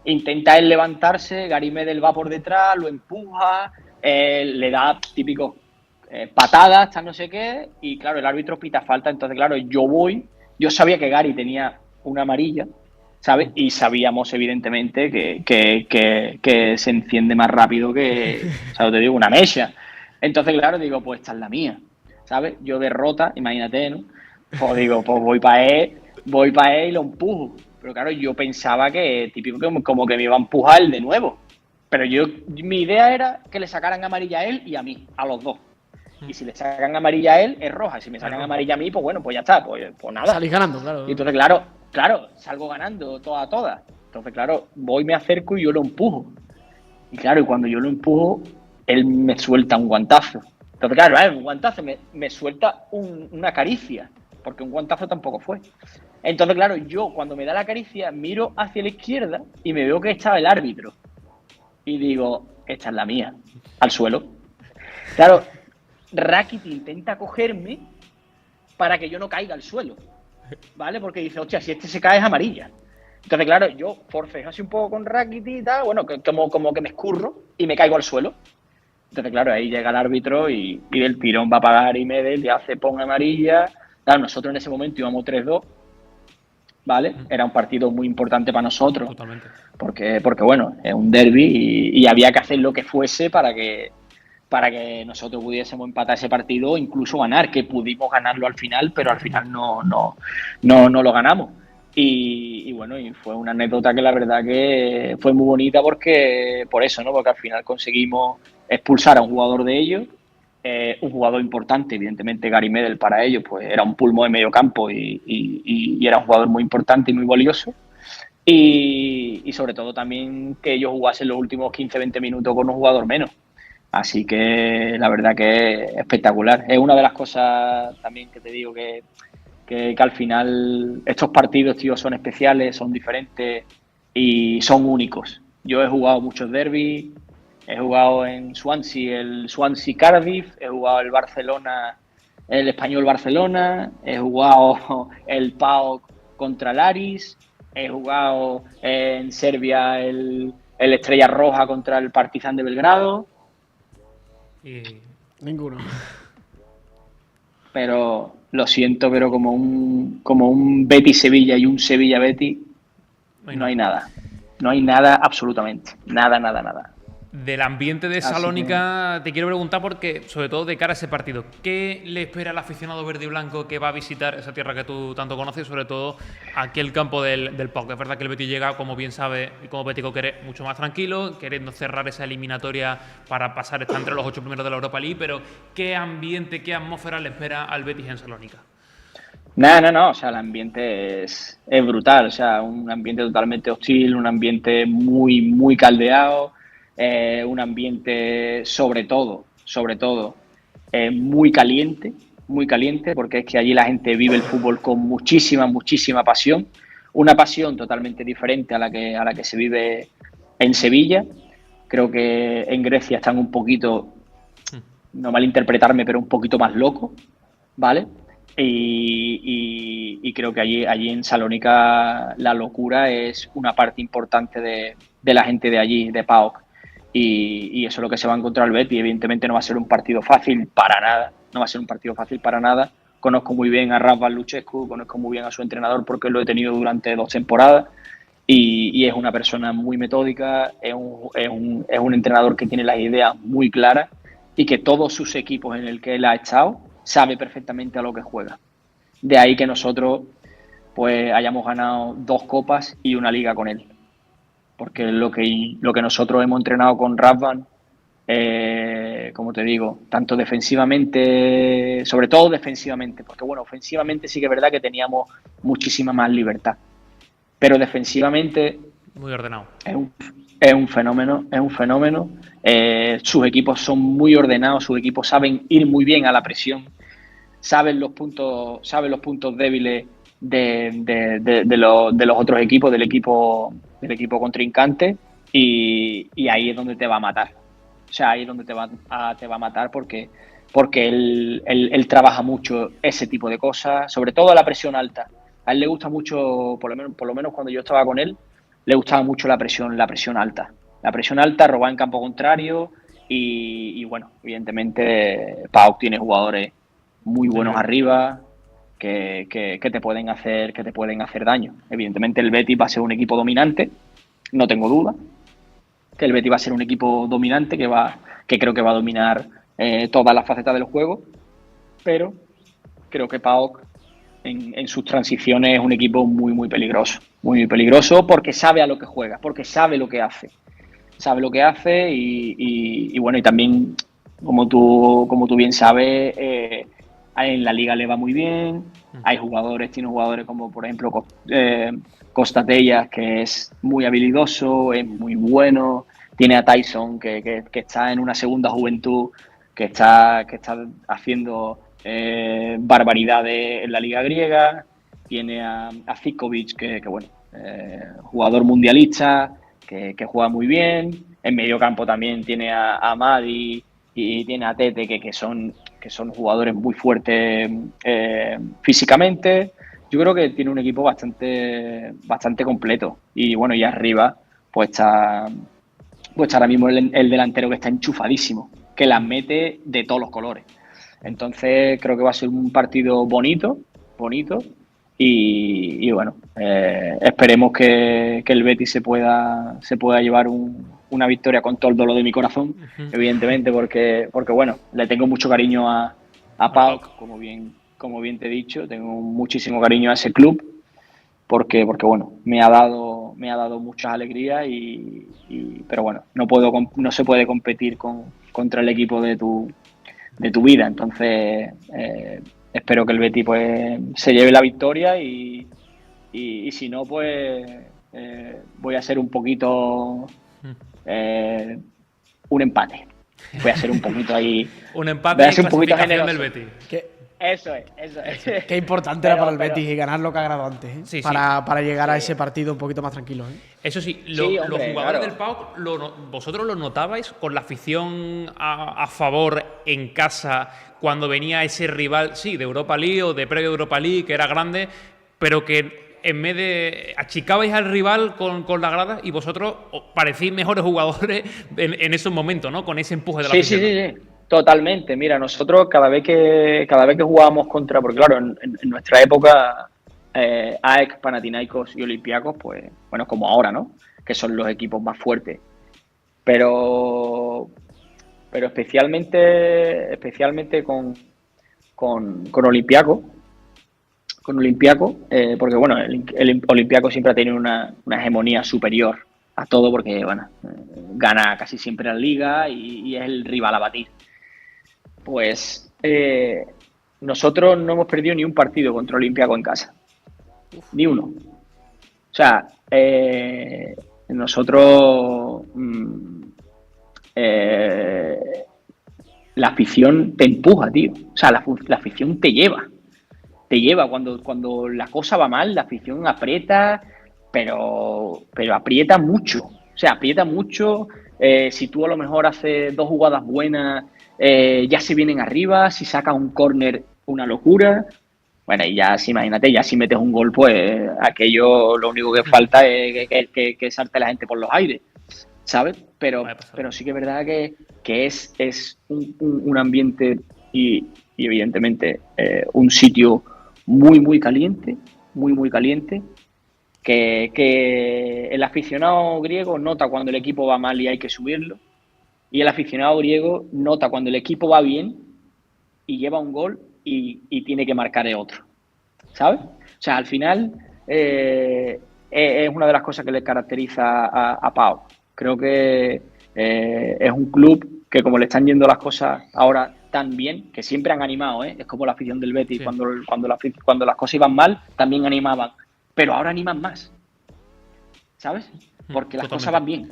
intenta él levantarse, Gary Medel va por detrás, lo empuja, le da típico patadas, tal no sé qué, y claro, el árbitro pita falta, entonces claro, yo sabía que Gary tenía una amarilla, ¿sabes? Y sabíamos evidentemente que se enciende más rápido que, ¿sabes? Te digo, una mecha. Entonces claro, digo, pues esta es la mía, ¿sabes? Yo derrota, imagínate, ¿no? Pues digo, pues voy para él y lo empujo. Pero claro, yo pensaba que, típico, como que me iba a empujar él de nuevo. Pero mi idea era que le sacaran amarilla a él y a mí, a los dos. Y si le sacan amarilla a él, es roja. Y si me sacan amarilla a mí, pues bueno, pues ya está, pues nada. Salís ganando, claro. Y entonces, claro, salgo ganando toda. Entonces, claro, me acerco y yo lo empujo. Y claro, y cuando yo lo empujo, él me suelta un guantazo. Entonces, claro, un guantazo me suelta una caricia, porque un guantazo tampoco fue. Entonces, claro, yo cuando me da la caricia, miro hacia la izquierda y me veo que estaba el árbitro. Y digo, esta es la mía, al suelo. Claro, Rakitic intenta cogerme para que yo no caiga al suelo, ¿vale? Porque dice, hostia, si este se cae es amarilla. Entonces, claro, yo forcejo así un poco con Rakitic y tal, bueno, como que me escurro y me caigo al suelo. Entonces, claro, ahí llega el árbitro y del tirón va a pagar y Medel le hace pon amarilla. Claro, nosotros en ese momento íbamos 3-2, ¿vale? Era un partido muy importante para nosotros. Totalmente. Porque bueno, es un derbi y había que hacer lo que fuese para que nosotros pudiésemos empatar ese partido o incluso ganar, que pudimos ganarlo al final, pero al final no lo ganamos. Y bueno, y fue una anécdota que la verdad que fue muy bonita por eso, ¿no? Porque al final conseguimos expulsar a un jugador de ellos, un jugador importante, evidentemente Gary Medel para ellos, pues era un pulmón de medio campo y era un jugador muy importante y muy valioso. Y sobre todo también que ellos jugasen los últimos 15-20 minutos con un jugador menos. Así que la verdad que es espectacular. Es una de las cosas también que te digo que al final estos partidos, tío, son especiales, son diferentes y son únicos. Yo he jugado muchos derbis, he jugado en Swansea, el Swansea Cardiff, he jugado el Barcelona, el Español Barcelona, he jugado el PAOK contra el Aris, he jugado en Serbia el Estrella Roja contra el Partizan de Belgrado. Y Ninguno. Pero lo siento, pero como un Betis Sevilla y un Sevilla Betis, no hay nada. No hay nada absolutamente. Nada. Del ambiente de Así Salónica te quiero preguntar porque, sobre todo de cara a ese partido, ¿qué le espera al aficionado verde y blanco que va a visitar esa tierra que tú tanto conoces, sobre todo aquí el campo del PAOK? Es verdad que el Betis llega, como bien sabe, y como Bético quiere, mucho más tranquilo, queriendo cerrar esa eliminatoria para pasar, estar entre los 8 primeros de la Europa League, pero ¿qué ambiente, qué atmósfera le espera al Betis en Salónica? No, o sea, el ambiente es brutal, o sea, un ambiente totalmente hostil, un ambiente muy caldeado, un ambiente sobre todo, muy caliente, porque es que allí la gente vive el fútbol con muchísima pasión, una pasión totalmente diferente a la que se vive en Sevilla. Creo que en Grecia están un poquito, no malinterpretarme, pero un poquito más locos, ¿vale? Y creo que allí en Salónica la locura es una parte importante de la gente de allí, de PAOK. Y eso es lo que se va a encontrar el Betis. Evidentemente no va a ser un partido fácil para nada. Conozco muy bien a Rafa Luchescu, conozco muy bien a su entrenador porque lo he tenido durante 2 temporadas y es una persona muy metódica, es un entrenador que tiene las ideas muy claras y que todos sus equipos en el que él ha estado sabe perfectamente a lo que juega. De ahí que nosotros pues hayamos ganado 2 copas y una liga con él. Porque lo que nosotros hemos entrenado con Razvan, como te digo, tanto defensivamente, sobre todo defensivamente, porque bueno, ofensivamente sí que es verdad que teníamos muchísima más libertad. Pero defensivamente Muy ordenado. es un fenómeno. Sus equipos son muy ordenados, sus equipos saben ir muy bien a la presión, saben los puntos débiles de los otros equipos, del equipo contrincante, y ahí es donde te va a matar. O sea, ahí es donde te va a matar porque él trabaja mucho ese tipo de cosas, sobre todo a la presión alta. A él le gusta mucho, por lo menos cuando yo estaba con él, le gustaba mucho la presión alta. La presión alta, robar en campo contrario Y bueno, evidentemente PAOK tiene jugadores muy buenos arriba que te pueden hacer daño. Evidentemente el Betis va a ser un equipo dominante, no tengo duda que el Betis va a ser un equipo dominante que creo que va a dominar todas las facetas del juego, pero creo que PAOK en sus transiciones es un equipo muy peligroso porque sabe a lo que juega, porque sabe lo que hace. Sabe lo que hace y bueno, y también, como tú bien sabes, en la liga le va muy bien. Tiene jugadores como, por ejemplo, Costa Tellas, que es muy habilidoso, es muy bueno. Tiene a Tyson, que está en una segunda juventud, que está haciendo barbaridades en la liga griega. Tiene a Zikovic, que bueno, jugador mundialista, que juega muy bien. En medio campo también tiene a Madi y tiene a Tete, que son jugadores muy fuertes físicamente. Yo creo que tiene un equipo bastante completo. Y bueno, y arriba pues está ahora mismo el delantero que está enchufadísimo, que las mete de todos los colores. Entonces creo que va a ser un partido bonito y bueno, esperemos que el Betis se pueda llevar una victoria con todo el dolor de mi corazón, evidentemente, porque bueno, le tengo mucho cariño a PAOK, como bien te he dicho, tengo muchísimo cariño a ese club, porque bueno, me ha dado muchas alegrías pero bueno, no se puede competir contra el equipo de tu vida. Entonces, espero que el Betis pues se lleve la victoria y si no, pues voy a hacer un poquito un empate. Voy a hacer un poquito ahí. Un empate y clasificación del Betis. Eso es. Qué importante era para el Betis y ganar lo que ha ganado antes, ¿eh? Sí, para llegar a ese partido un poquito más tranquilo, ¿eh? Eso sí, hombre, los jugadores claro. del PAOK, ¿vosotros lo notabais con la afición a favor en casa cuando venía ese rival, sí, de Europa League o de previo Europa League, que era grande, pero que en vez de achicabais al rival con la grada y vosotros parecís mejores jugadores en esos momentos, ¿no? Con ese empuje de la afición. Sí. Totalmente. Mira, nosotros cada vez que jugábamos contra, porque claro, en nuestra época, AEK, Panathinaikos y Olympiacos, pues, bueno, como ahora, ¿no? Que son los equipos más fuertes. Pero especialmente con Olympiacos. Porque bueno, el Olympiacos siempre ha tenido una hegemonía superior a todo, porque bueno, gana casi siempre la liga y es el rival a batir. Pues nosotros no hemos perdido ni un partido contra Olympiacos en casa. Ni uno. O sea, nosotros la afición te empuja, tío. O sea, la afición te lleva. Cuando la cosa va mal, la afición aprieta, pero aprieta mucho. O sea, aprieta mucho. Si tú a lo mejor haces 2 jugadas buenas, ya se vienen arriba. Si sacas un córner, una locura. Bueno, y ya, imagínate, ya si metes un gol, pues aquello lo único que falta es que salte la gente por los aires, ¿sabes? Pero sí que es verdad que es un ambiente y evidentemente un sitio muy caliente, muy caliente, que el aficionado griego nota cuando el equipo va mal y hay que subirlo, y el aficionado griego nota cuando el equipo va bien y lleva un gol y tiene que marcar el otro, ¿sabes? O sea, al final es una de las cosas que le caracteriza a Pau. Creo que es un club que, como le están yendo las cosas ahora tan bien, que siempre han animado, ¿eh? Es como la afición del Betis, sí. Cuando las cosas iban mal, también animaban, pero ahora animan más, ¿sabes? Porque las cosas van bien.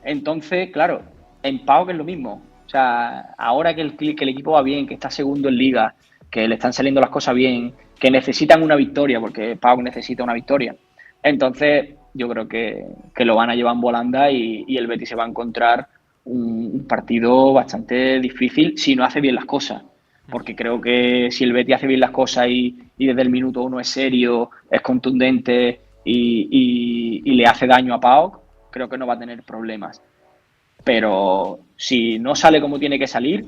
Entonces, claro, en PAOK es lo mismo. O sea, ahora que el equipo va bien, que está segundo en liga, que le están saliendo las cosas bien, que necesitan una victoria, porque PAOK necesita una victoria. Entonces, yo creo que lo van a llevar en volanda y el Betis se va a encontrar un partido bastante difícil si no hace bien las cosas. Porque creo que si el Betis hace bien las cosas y desde el minuto 1 es serio, es contundente y le hace daño a PAOK, creo que no va a tener problemas. pero si no sale como tiene que salir,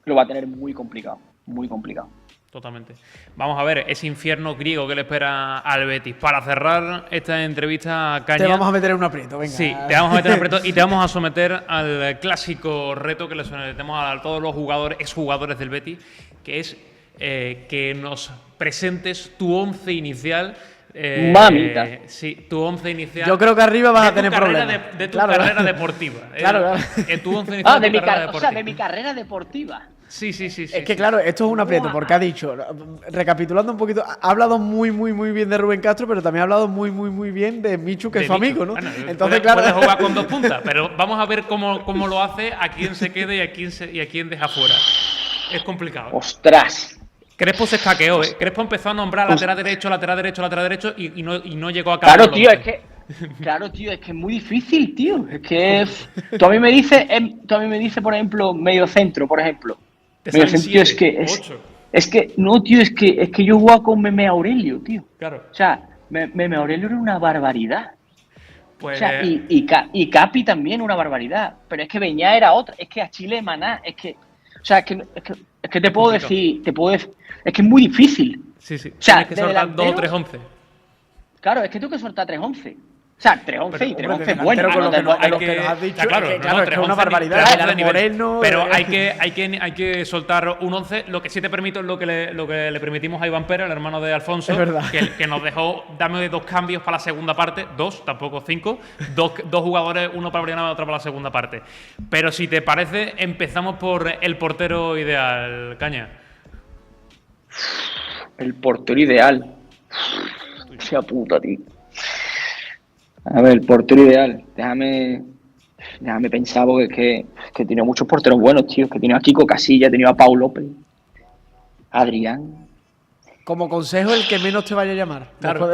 lo va a tener muy complicado, muy complicado. Totalmente. Vamos a ver ese infierno griego que le espera al Betis. Para cerrar esta entrevista, Caña... Te vamos a meter en un aprieto, venga. Sí, te vamos a meter en un aprieto y te vamos a someter al clásico reto que le sometemos a todos los jugadores, exjugadores del Betis, que es que nos presentes tu once inicial. Mamita. Sí, tu once inicial. Yo creo que arriba vas a tener problemas. De tu carrera deportiva. Claro. Tu once inicial de mi carrera deportiva. Sí. Es que claro, esto es un aprieto, porque ha dicho, recapitulando un poquito, ha hablado muy bien de Rubén Castro, pero también ha hablado muy bien de Michu, que es su amigo, ¿no? Bueno, entonces, puede jugar con 2 puntas, pero vamos a ver cómo lo hace, a quién se quede y a quién deja fuera. Es complicado. ¡Ostras! Crespo se escaqueó, ¿eh? Crespo empezó a nombrar lateral derecho y no llegó a acabar. Claro, tío, es que es muy difícil, tío. Es que tú a mí me dices, por ejemplo, medio centro, por ejemplo. Medio centro, es que no, tío, es que yo jugaba con Meme Aurelio, tío. Claro. O sea, Meme Aurelio era una barbaridad. Pues, o sea, y Capi también una barbaridad. Pero es que Beñá era otra. Es que a Chile Maná, es que. O sea, es que te puedo decir. Es que es muy difícil. Sí. O sea, tienes que soltar 2 o 3 11. Claro, es que tengo que soltar 3 11. O sea, 3-11 y 3-11 bueno. Pero con lo que nos has dicho, claro, es que es una barbaridad. Moreno, pero hay que soltar un 11. Lo que sí te permito es lo que le permitimos a Iván Pérez, el hermano de Alfonso, que nos dejó darme 2 cambios para la segunda parte, 2, tampoco 5, 2 jugadores, uno para Brianna y otro para la segunda parte. Pero si te parece, empezamos por el portero ideal, Caña. El portero ideal. Sea puta, tío. A ver, el portero ideal. Déjame pensar, porque es que he tenido muchos porteros buenos, tío. Que he tenido a Kiko Casilla, he tenido a Pau López, Adrián. Como consejo, el que menos te vaya a llamar. Claro.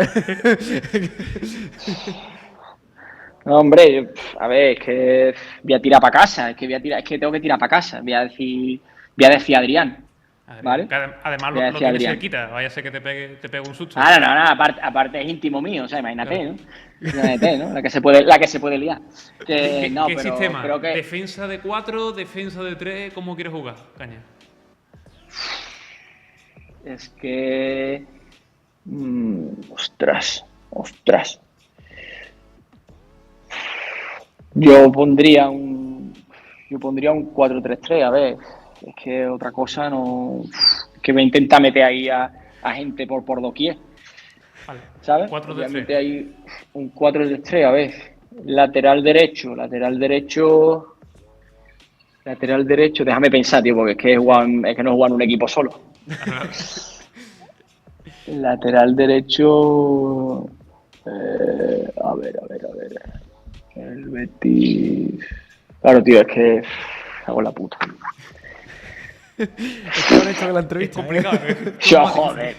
No, hombre, a ver, es que voy a tirar para casa. Es que tengo que tirar para casa. Voy a decir Adrián. ¿Vale? Además, lo tienes cerquita. Vaya a ser que te pegue un susto. No. Aparte es íntimo mío. O sea, imagínate, ¿no? Imagínate, ¿no? La que se puede liar. ¿Qué sistema? Creo que... ¿Defensa de 4, defensa de 3? ¿Cómo quieres jugar, Caña? Es que... ostras. Yo pondría un 4-3-3, a ver. Es que otra cosa no... que voy a intentar meter ahí a gente por doquier. Vale. ¿Sabes? 4-3-3. Voy a meter ahí un 4-3-3, a ver. Lateral derecho, déjame pensar, tío, porque es que no juegan un equipo solo. Lateral derecho... a ver. El Betis... Claro, tío, es que... hago la puta. Es que con esto que la entrevista. Es complicado, Yo, joder.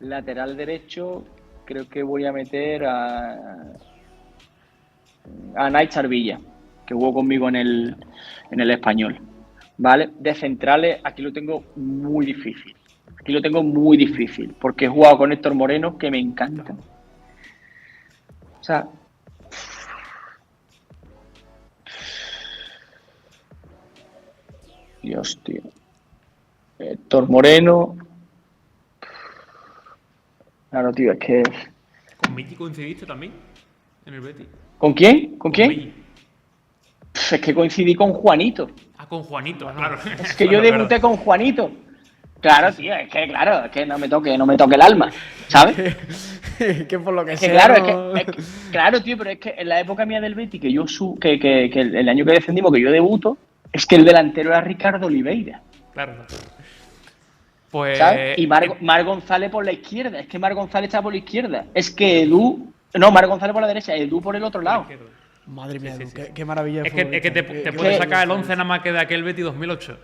Lateral derecho, creo que voy a meter a Naixar Villa, que jugó conmigo en el Español. ¿Vale? De centrales, aquí lo tengo muy difícil. Porque he jugado con Héctor Moreno, que me encanta. O sea... Dios, tío. Héctor Moreno. Claro, tío, es que... ¿Con Miki coincidiste también en el Betis? ¿Con quién? Miki. Es que coincidí con Juanito. Con Juanito, claro. Es que yo debuté con Juanito. Claro, tío, es que no me toque el alma, ¿sabes? Que por lo que es sea. Que claro, claro, tío, pero es que en la época mía del Betis, que el año que defendimos, que yo debuto, es que el delantero era Ricardo Oliveira. Claro. Pues... ¿sabes? Y Mar González por la izquierda. Es que Mar González está por la izquierda. Es que Mar González por la derecha, Edu por el otro lado. Madre mía, sí. Qué maravilla. Es que te puedes sacar el 11 nada más que de aquel Betis 2008.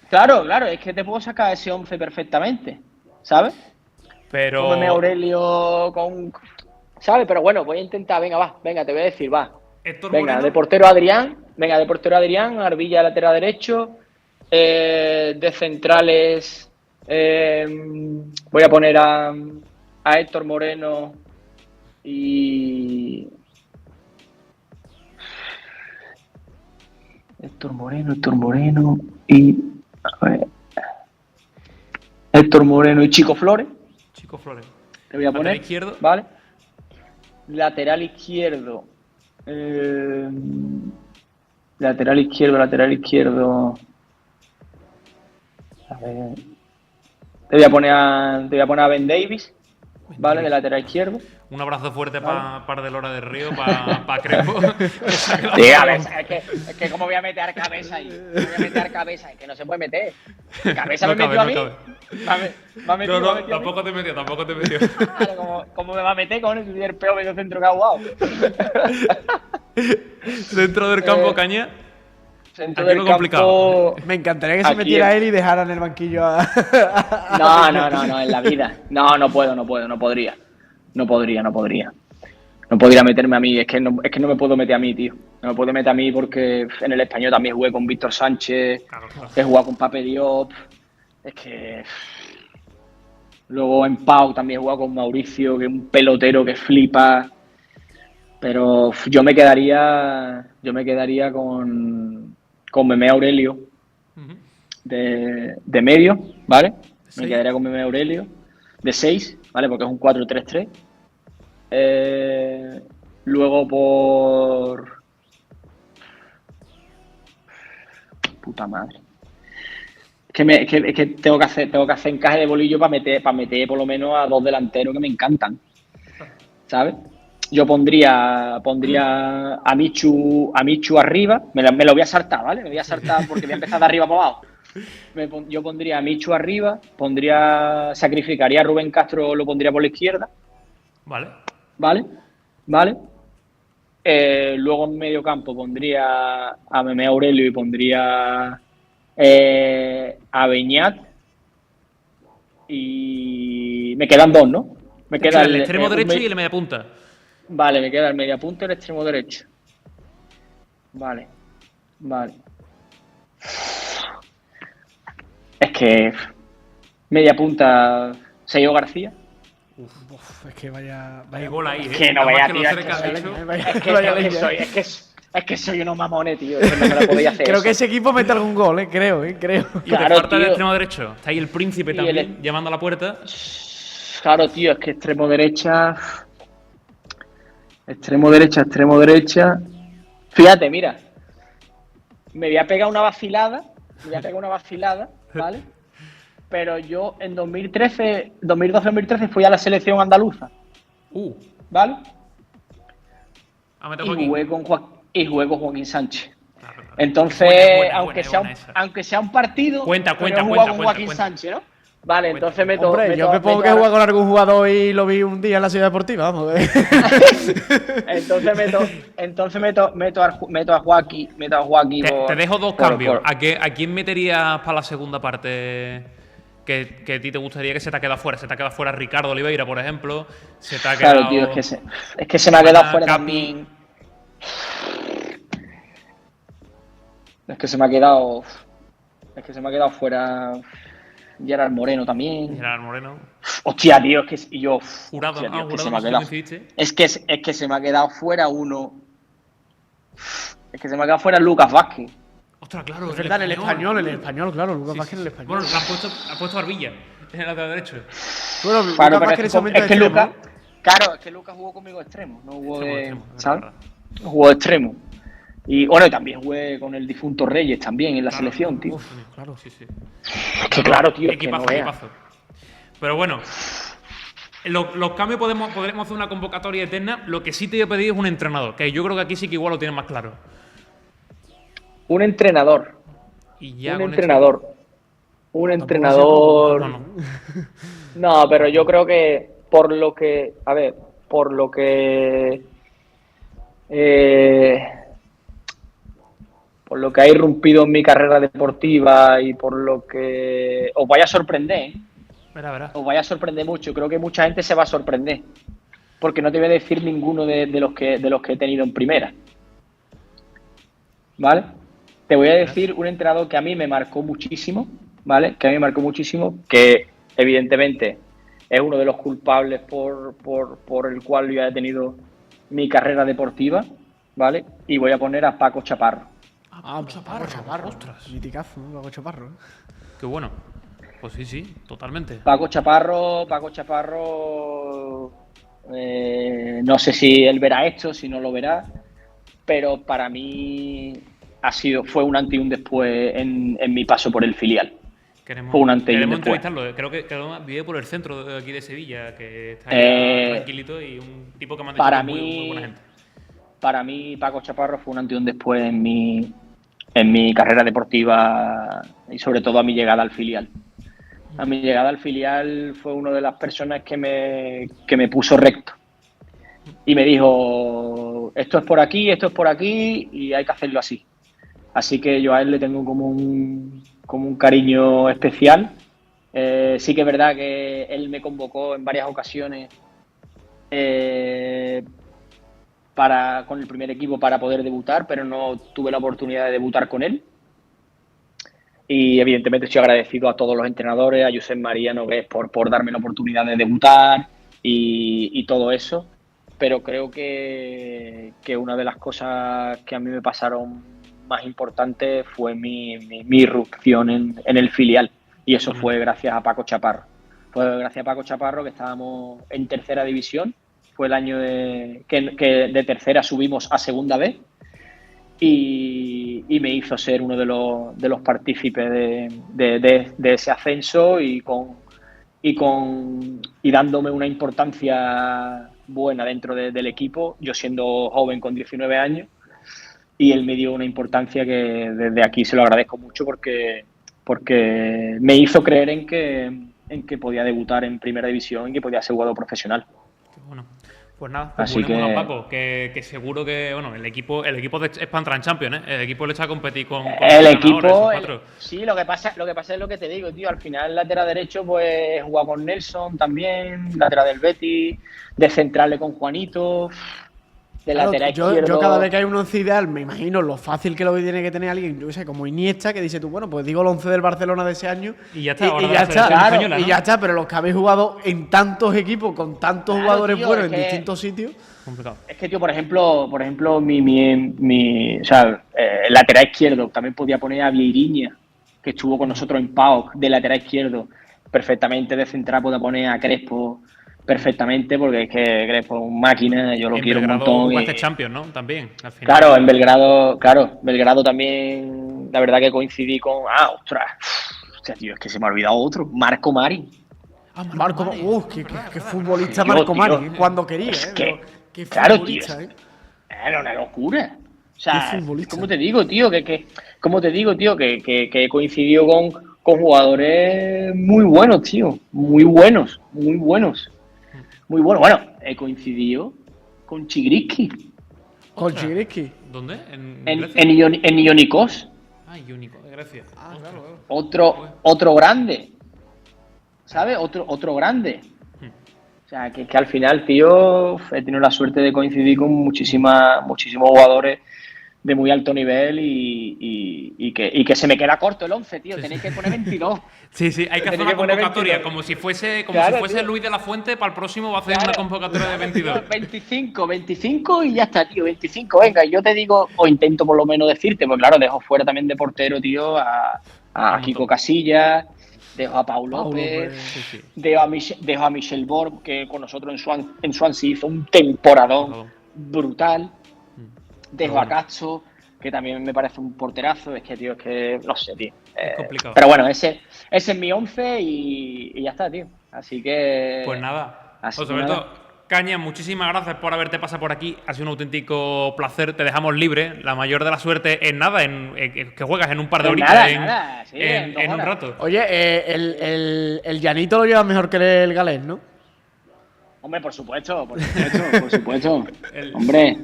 Claro, es que te puedo sacar ese 11 perfectamente, ¿sabes? Pero... Con Aurelio, ¿sabes? Pero bueno, voy a intentar, venga, te voy a decir, va. Héctor venga, Moreno. de portero Adrián, Arbilla lateral derecho, de centrales voy a poner a Héctor Moreno y Héctor Moreno y... A ver, Héctor Moreno y Chico Flores. Chico Flores. Te voy a poner. Lateral izquierdo. ¿Vale? Lateral izquierdo. Lateral izquierdo. A ver. Te voy a poner a Ben Davis, ¿vale? De lateral izquierdo. Un abrazo fuerte para Par de Lora del Río, para Crespo. Sí, a ver, es que ¿cómo voy a meter cabeza ahí? ¿Cómo voy a meter cabeza? Es que no se puede meter. ¿Cabeza No me cabe, metió a no mí? cabe. ¿Me ha metido, No, me ha metido a mí? tampoco te metió. Claro, ¿cómo me va a meter con el peor medio centro que ha jugado? Dentro del campo, Caña. Centro Aquí del lo complicado. campo... Me encantaría que se Aquí metiera es- él y dejara en el banquillo a... No, en la vida. No puedo, no podría. No podría meterme a mí, es que no me puedo meter a mí, tío. No me puedo meter a mí porque en el Español también jugué con Víctor Sánchez, Claro. he jugado con Pape Diop, es que... Luego en Pau también he jugado con Mauricio, que es un pelotero que flipa. Pero yo me quedaría con Meme Aurelio Ujú. de medio, ¿vale? Me ¿6? quedaría con Meme Aurelio de 6, ¿vale? Porque es un 4-3-3. Luego por... Puta madre. Es que tengo que hacer encaje de bolillo para meter por lo menos a 2 delanteros que me encantan. ¿Sabes? Yo pondría a Michu arriba. Me lo voy a saltar, ¿vale? Me voy a saltar porque voy a empezar de arriba para abajo. Yo pondría a Michu arriba, sacrificaría a Rubén Castro, lo pondría por la izquierda, Vale. ¿vale? Luego en medio campo pondría a Meme Aurelio y pondría a Beñat. Y me quedan 2, ¿no? Me queda El extremo derecho y el media punta. Vale, me queda el mediapunta y el extremo derecho. Vale. Es que media punta Sergio García. Uf, es que vaya... Hay gol ahí, Que no Nada más vaya a que lo tirar, cerca, que de soy- hecho. Es que soy unos mamones, tío. Es que no me lo podía hacer. Creo eso. que ese equipo mete algún gol, creo. Y Claro, te falta el tío. extremo derecho. Está ahí el príncipe Y también, llamando a la puerta. Claro, tío, es que extremo derecha. Extremo derecha. Fíjate, mira. Me voy a pegar una vacilada, ¿vale? Pero yo en 2012-2013 fui a la selección andaluza, ¿vale? Me Y jugué con Joaquín Sánchez. Claro. Entonces, Buena, aunque sea un partido, Cuenta, pero he cuenta, jugado cuenta, con Joaquín cuenta. Sánchez, ¿no? Vale, Cuenta. entonces Hombre, yo me pongo que he jugado con algún jugador y lo vi un día en la Ciudad Deportiva, vamos. Entonces meto a Joaquín. Te dejo dos por- cambios. por- ¿A quién meterías para la segunda parte que a ti te gustaría que se te ha quedado fuera? Se te ha quedado fuera Ricardo Oliveira, por ejemplo. Se te ha quedado... Claro, tío, es que se me ha quedado fuera Capi. también. Es que se me ha quedado fuera Gerard Moreno también. Gerard Moreno. Hostia, tío, es que yo. Jurado, hostia, tío, es que Jurado, se me no ha sé si quedado. coincidiste. Es que se me ha quedado fuera uno. Es que se me ha quedado fuera Lucas Vázquez. Ostras, claro. Es verdad, en el español, claro. Lucas Sí, Vázquez en el español. Bueno, ha puesto Arbilla en el lateral derecho. Bueno, Claro, Lucas pero Vázquez en ese momento es que extremo, Lucas. ¿eh? Claro, es que Lucas jugó conmigo extremo, no jugó Extremo, de. es ¿Sabes? verdad. Jugó de extremo. Y bueno, y también jugué con el difunto Reyes también en la Claro, selección, tío. uf, claro, sí. Es que claro, tío, es que Equipazo, no veas. equipazo. Pero bueno, los cambios podremos hacer una convocatoria eterna. Lo que sí te voy a pedir es un entrenador, que yo creo que aquí sí que igual lo tienes más claro. Un entrenador. Y ya Un con entrenador. Un entrenador. No. No, pero yo creo que por lo que ha irrumpido en mi carrera deportiva y por lo que os vaya a sorprender, ¿eh? Verá. Os vaya a sorprender mucho. Creo que mucha gente se va a sorprender. Porque no te voy a decir ninguno de los que he tenido en primera. ¿Vale? Te voy a decir un entrenador que a mí me marcó muchísimo, ¿vale? Que evidentemente es uno de los culpables por el cual yo he tenido mi carrera deportiva, ¿vale? Y voy a poner a Paco Chaparro. Paco Chaparro. Ostras. Miticazo, ¿no? Paco Chaparro. Qué bueno. Pues sí, totalmente. Paco Chaparro, no sé si él verá esto, si no lo verá, pero para mí fue un antes y un después en mi paso por el filial. Fue un antes y un después. Entrevistarlo. Creo que vive por el centro de aquí de Sevilla, que está ahí tranquilito y un tipo que me ha dicho que es muy buena gente. Para mí, Paco Chaparro fue un antes y un después en mi carrera deportiva y sobre todo a mi llegada al filial. A mi llegada al filial fue una de las personas que me puso recto y me dijo, esto es por aquí y hay que hacerlo así. Así que yo a él le tengo como un cariño especial. Sí que es verdad que él me convocó en varias ocasiones con el primer equipo para poder debutar, pero no tuve la oportunidad de debutar con él. Y evidentemente estoy agradecido a todos los entrenadores, a Josep María Nogués por darme la oportunidad de debutar y todo eso. Pero creo que una de las cosas que a mí me pasaron más importantes fue mi irrupción en el filial. Y eso fue gracias a Paco Chaparro. Fue gracias a Paco Chaparro que estábamos en tercera división. Fue el año que de tercera subimos a segunda B. Y me hizo ser uno de los partícipes de ese ascenso y dándome una importancia buena dentro del equipo, yo siendo joven con 19 años, y él me dio una importancia que desde aquí se lo agradezco mucho porque me hizo creer en que podía debutar en primera división y que podía ser jugador profesional. Qué bueno. Pues nada, pues Así ponemos a Paco, que seguro que, bueno, el equipo de Spantran Champions, ¿eh? El equipo le echa a competir con el equipo. Sí, lo que pasa es lo que te digo, tío. Al final, lateral derecho, pues he jugado con Nelson también, lateral del Betis, de centrales con Juanito, de lateral izquierdo. Yo cada vez que hay un once ideal, me imagino lo fácil que lo tiene que tener alguien, yo sé, como Iniesta, que dice tú, bueno, pues digo el 11 del Barcelona de ese año. Y ya está, y ya está, pero los que habéis jugado en tantos equipos, con tantos jugadores buenos en distintos sitios. Complicado. Es que, tío, por ejemplo, el lateral izquierdo, también podía poner a Vieirinha, que estuvo con nosotros en PAOK, de lateral izquierdo, perfectamente. De central podía poner a Crespo perfectamente, porque es que Crespo es un máquina, yo lo quiero un montón. Y Champions, ¿no? También, al final. Claro, Belgrado también, la verdad que coincidí con... ostras, hostia, tío, es que se me ha olvidado otro, Marco Mari. Marco Mari, qué futbolista Marco Mari, cuando quería, qué futbolista, tío, era una locura. O sea, ¿cómo te digo, tío? Que he coincidido con jugadores muy buenos, tío. Muy buenos. Bueno, he coincidido con Chigriski. ¿Con Chigriski? ¿Dónde? En Ionikos. Ionikos, de Grecia. Claro. Otro grande. ¿Sabes? Otro grande. O sea, que al final, tío, he tenido la suerte de coincidir con muchísimos jugadores de muy alto nivel y que se me queda corto el 11, tío. Tenéis que poner 22. Sí, hay que hacer una convocatoria, como si fuese Luis de la Fuente, para el próximo va a hacer una convocatoria de 22. 25 y ya está, tío, 25, venga, yo te digo, o intento por lo menos decirte, pues claro, dejo fuera también de portero, tío, a Kiko Casillas, dejo a Pau López, dejo a Michel Borg, que con nosotros en Swansea hizo un temporadón brutal. Dejo a Cacho, que también me parece un porterazo. Es que, tío, no sé, tío. Es complicado. Pero bueno, ese es mi 11 y ya está, tío. Así que... Pues nada. José Alberto, Cañas, muchísimas gracias por haberte pasado por aquí. Ha sido un auténtico placer. Te dejamos libre. La mayor de la suerte en nada, que juegas en un par de horitas en un rato. Oye, el Llanito lo lleva mejor que el Galés, ¿no? Hombre, por supuesto. Hombre...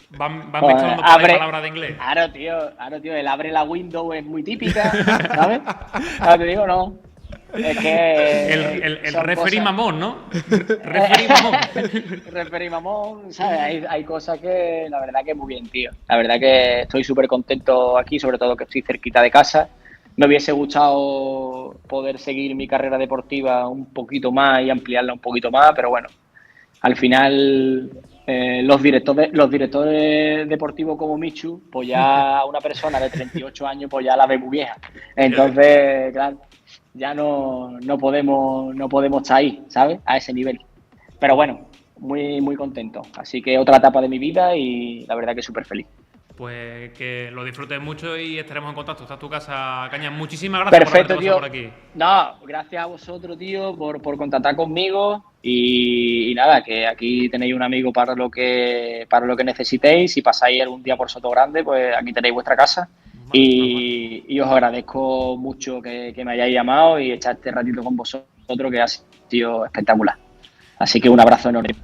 Van mezclando todas las palabras de inglés. Claro, tío, el abre la window es muy típica, ¿sabes? Claro, te digo, no. Es que... El referee mamón, ¿no? Referee mamón, ¿sabes? Hay cosas que la verdad que muy bien, tío. La verdad que estoy súper contento aquí, sobre todo que estoy cerquita de casa. Me hubiese gustado poder seguir mi carrera deportiva un poquito más y ampliarla un poquito más, pero bueno, al final... los directores deportivos como Michu, pues ya una persona de 38 años, pues ya la ve muy vieja. Entonces, claro, ya no podemos estar ahí, ¿sabes? A ese nivel. Pero bueno, muy, muy contento. Así que otra etapa de mi vida y la verdad que súper feliz. Pues que lo disfrutes mucho y estaremos en contacto. Está tu casa, Cañas. Muchísimas gracias Perfecto, por haberte tío. pasado por aquí. No, gracias a vosotros, tío, por contactar conmigo y nada, que aquí tenéis un amigo para lo que necesitéis. Si pasáis algún día por Sotogrande, pues aquí tenéis vuestra casa. Y os agradezco mucho que me hayáis llamado y echar este ratito con vosotros, que ha sido espectacular. Así que un abrazo enorme.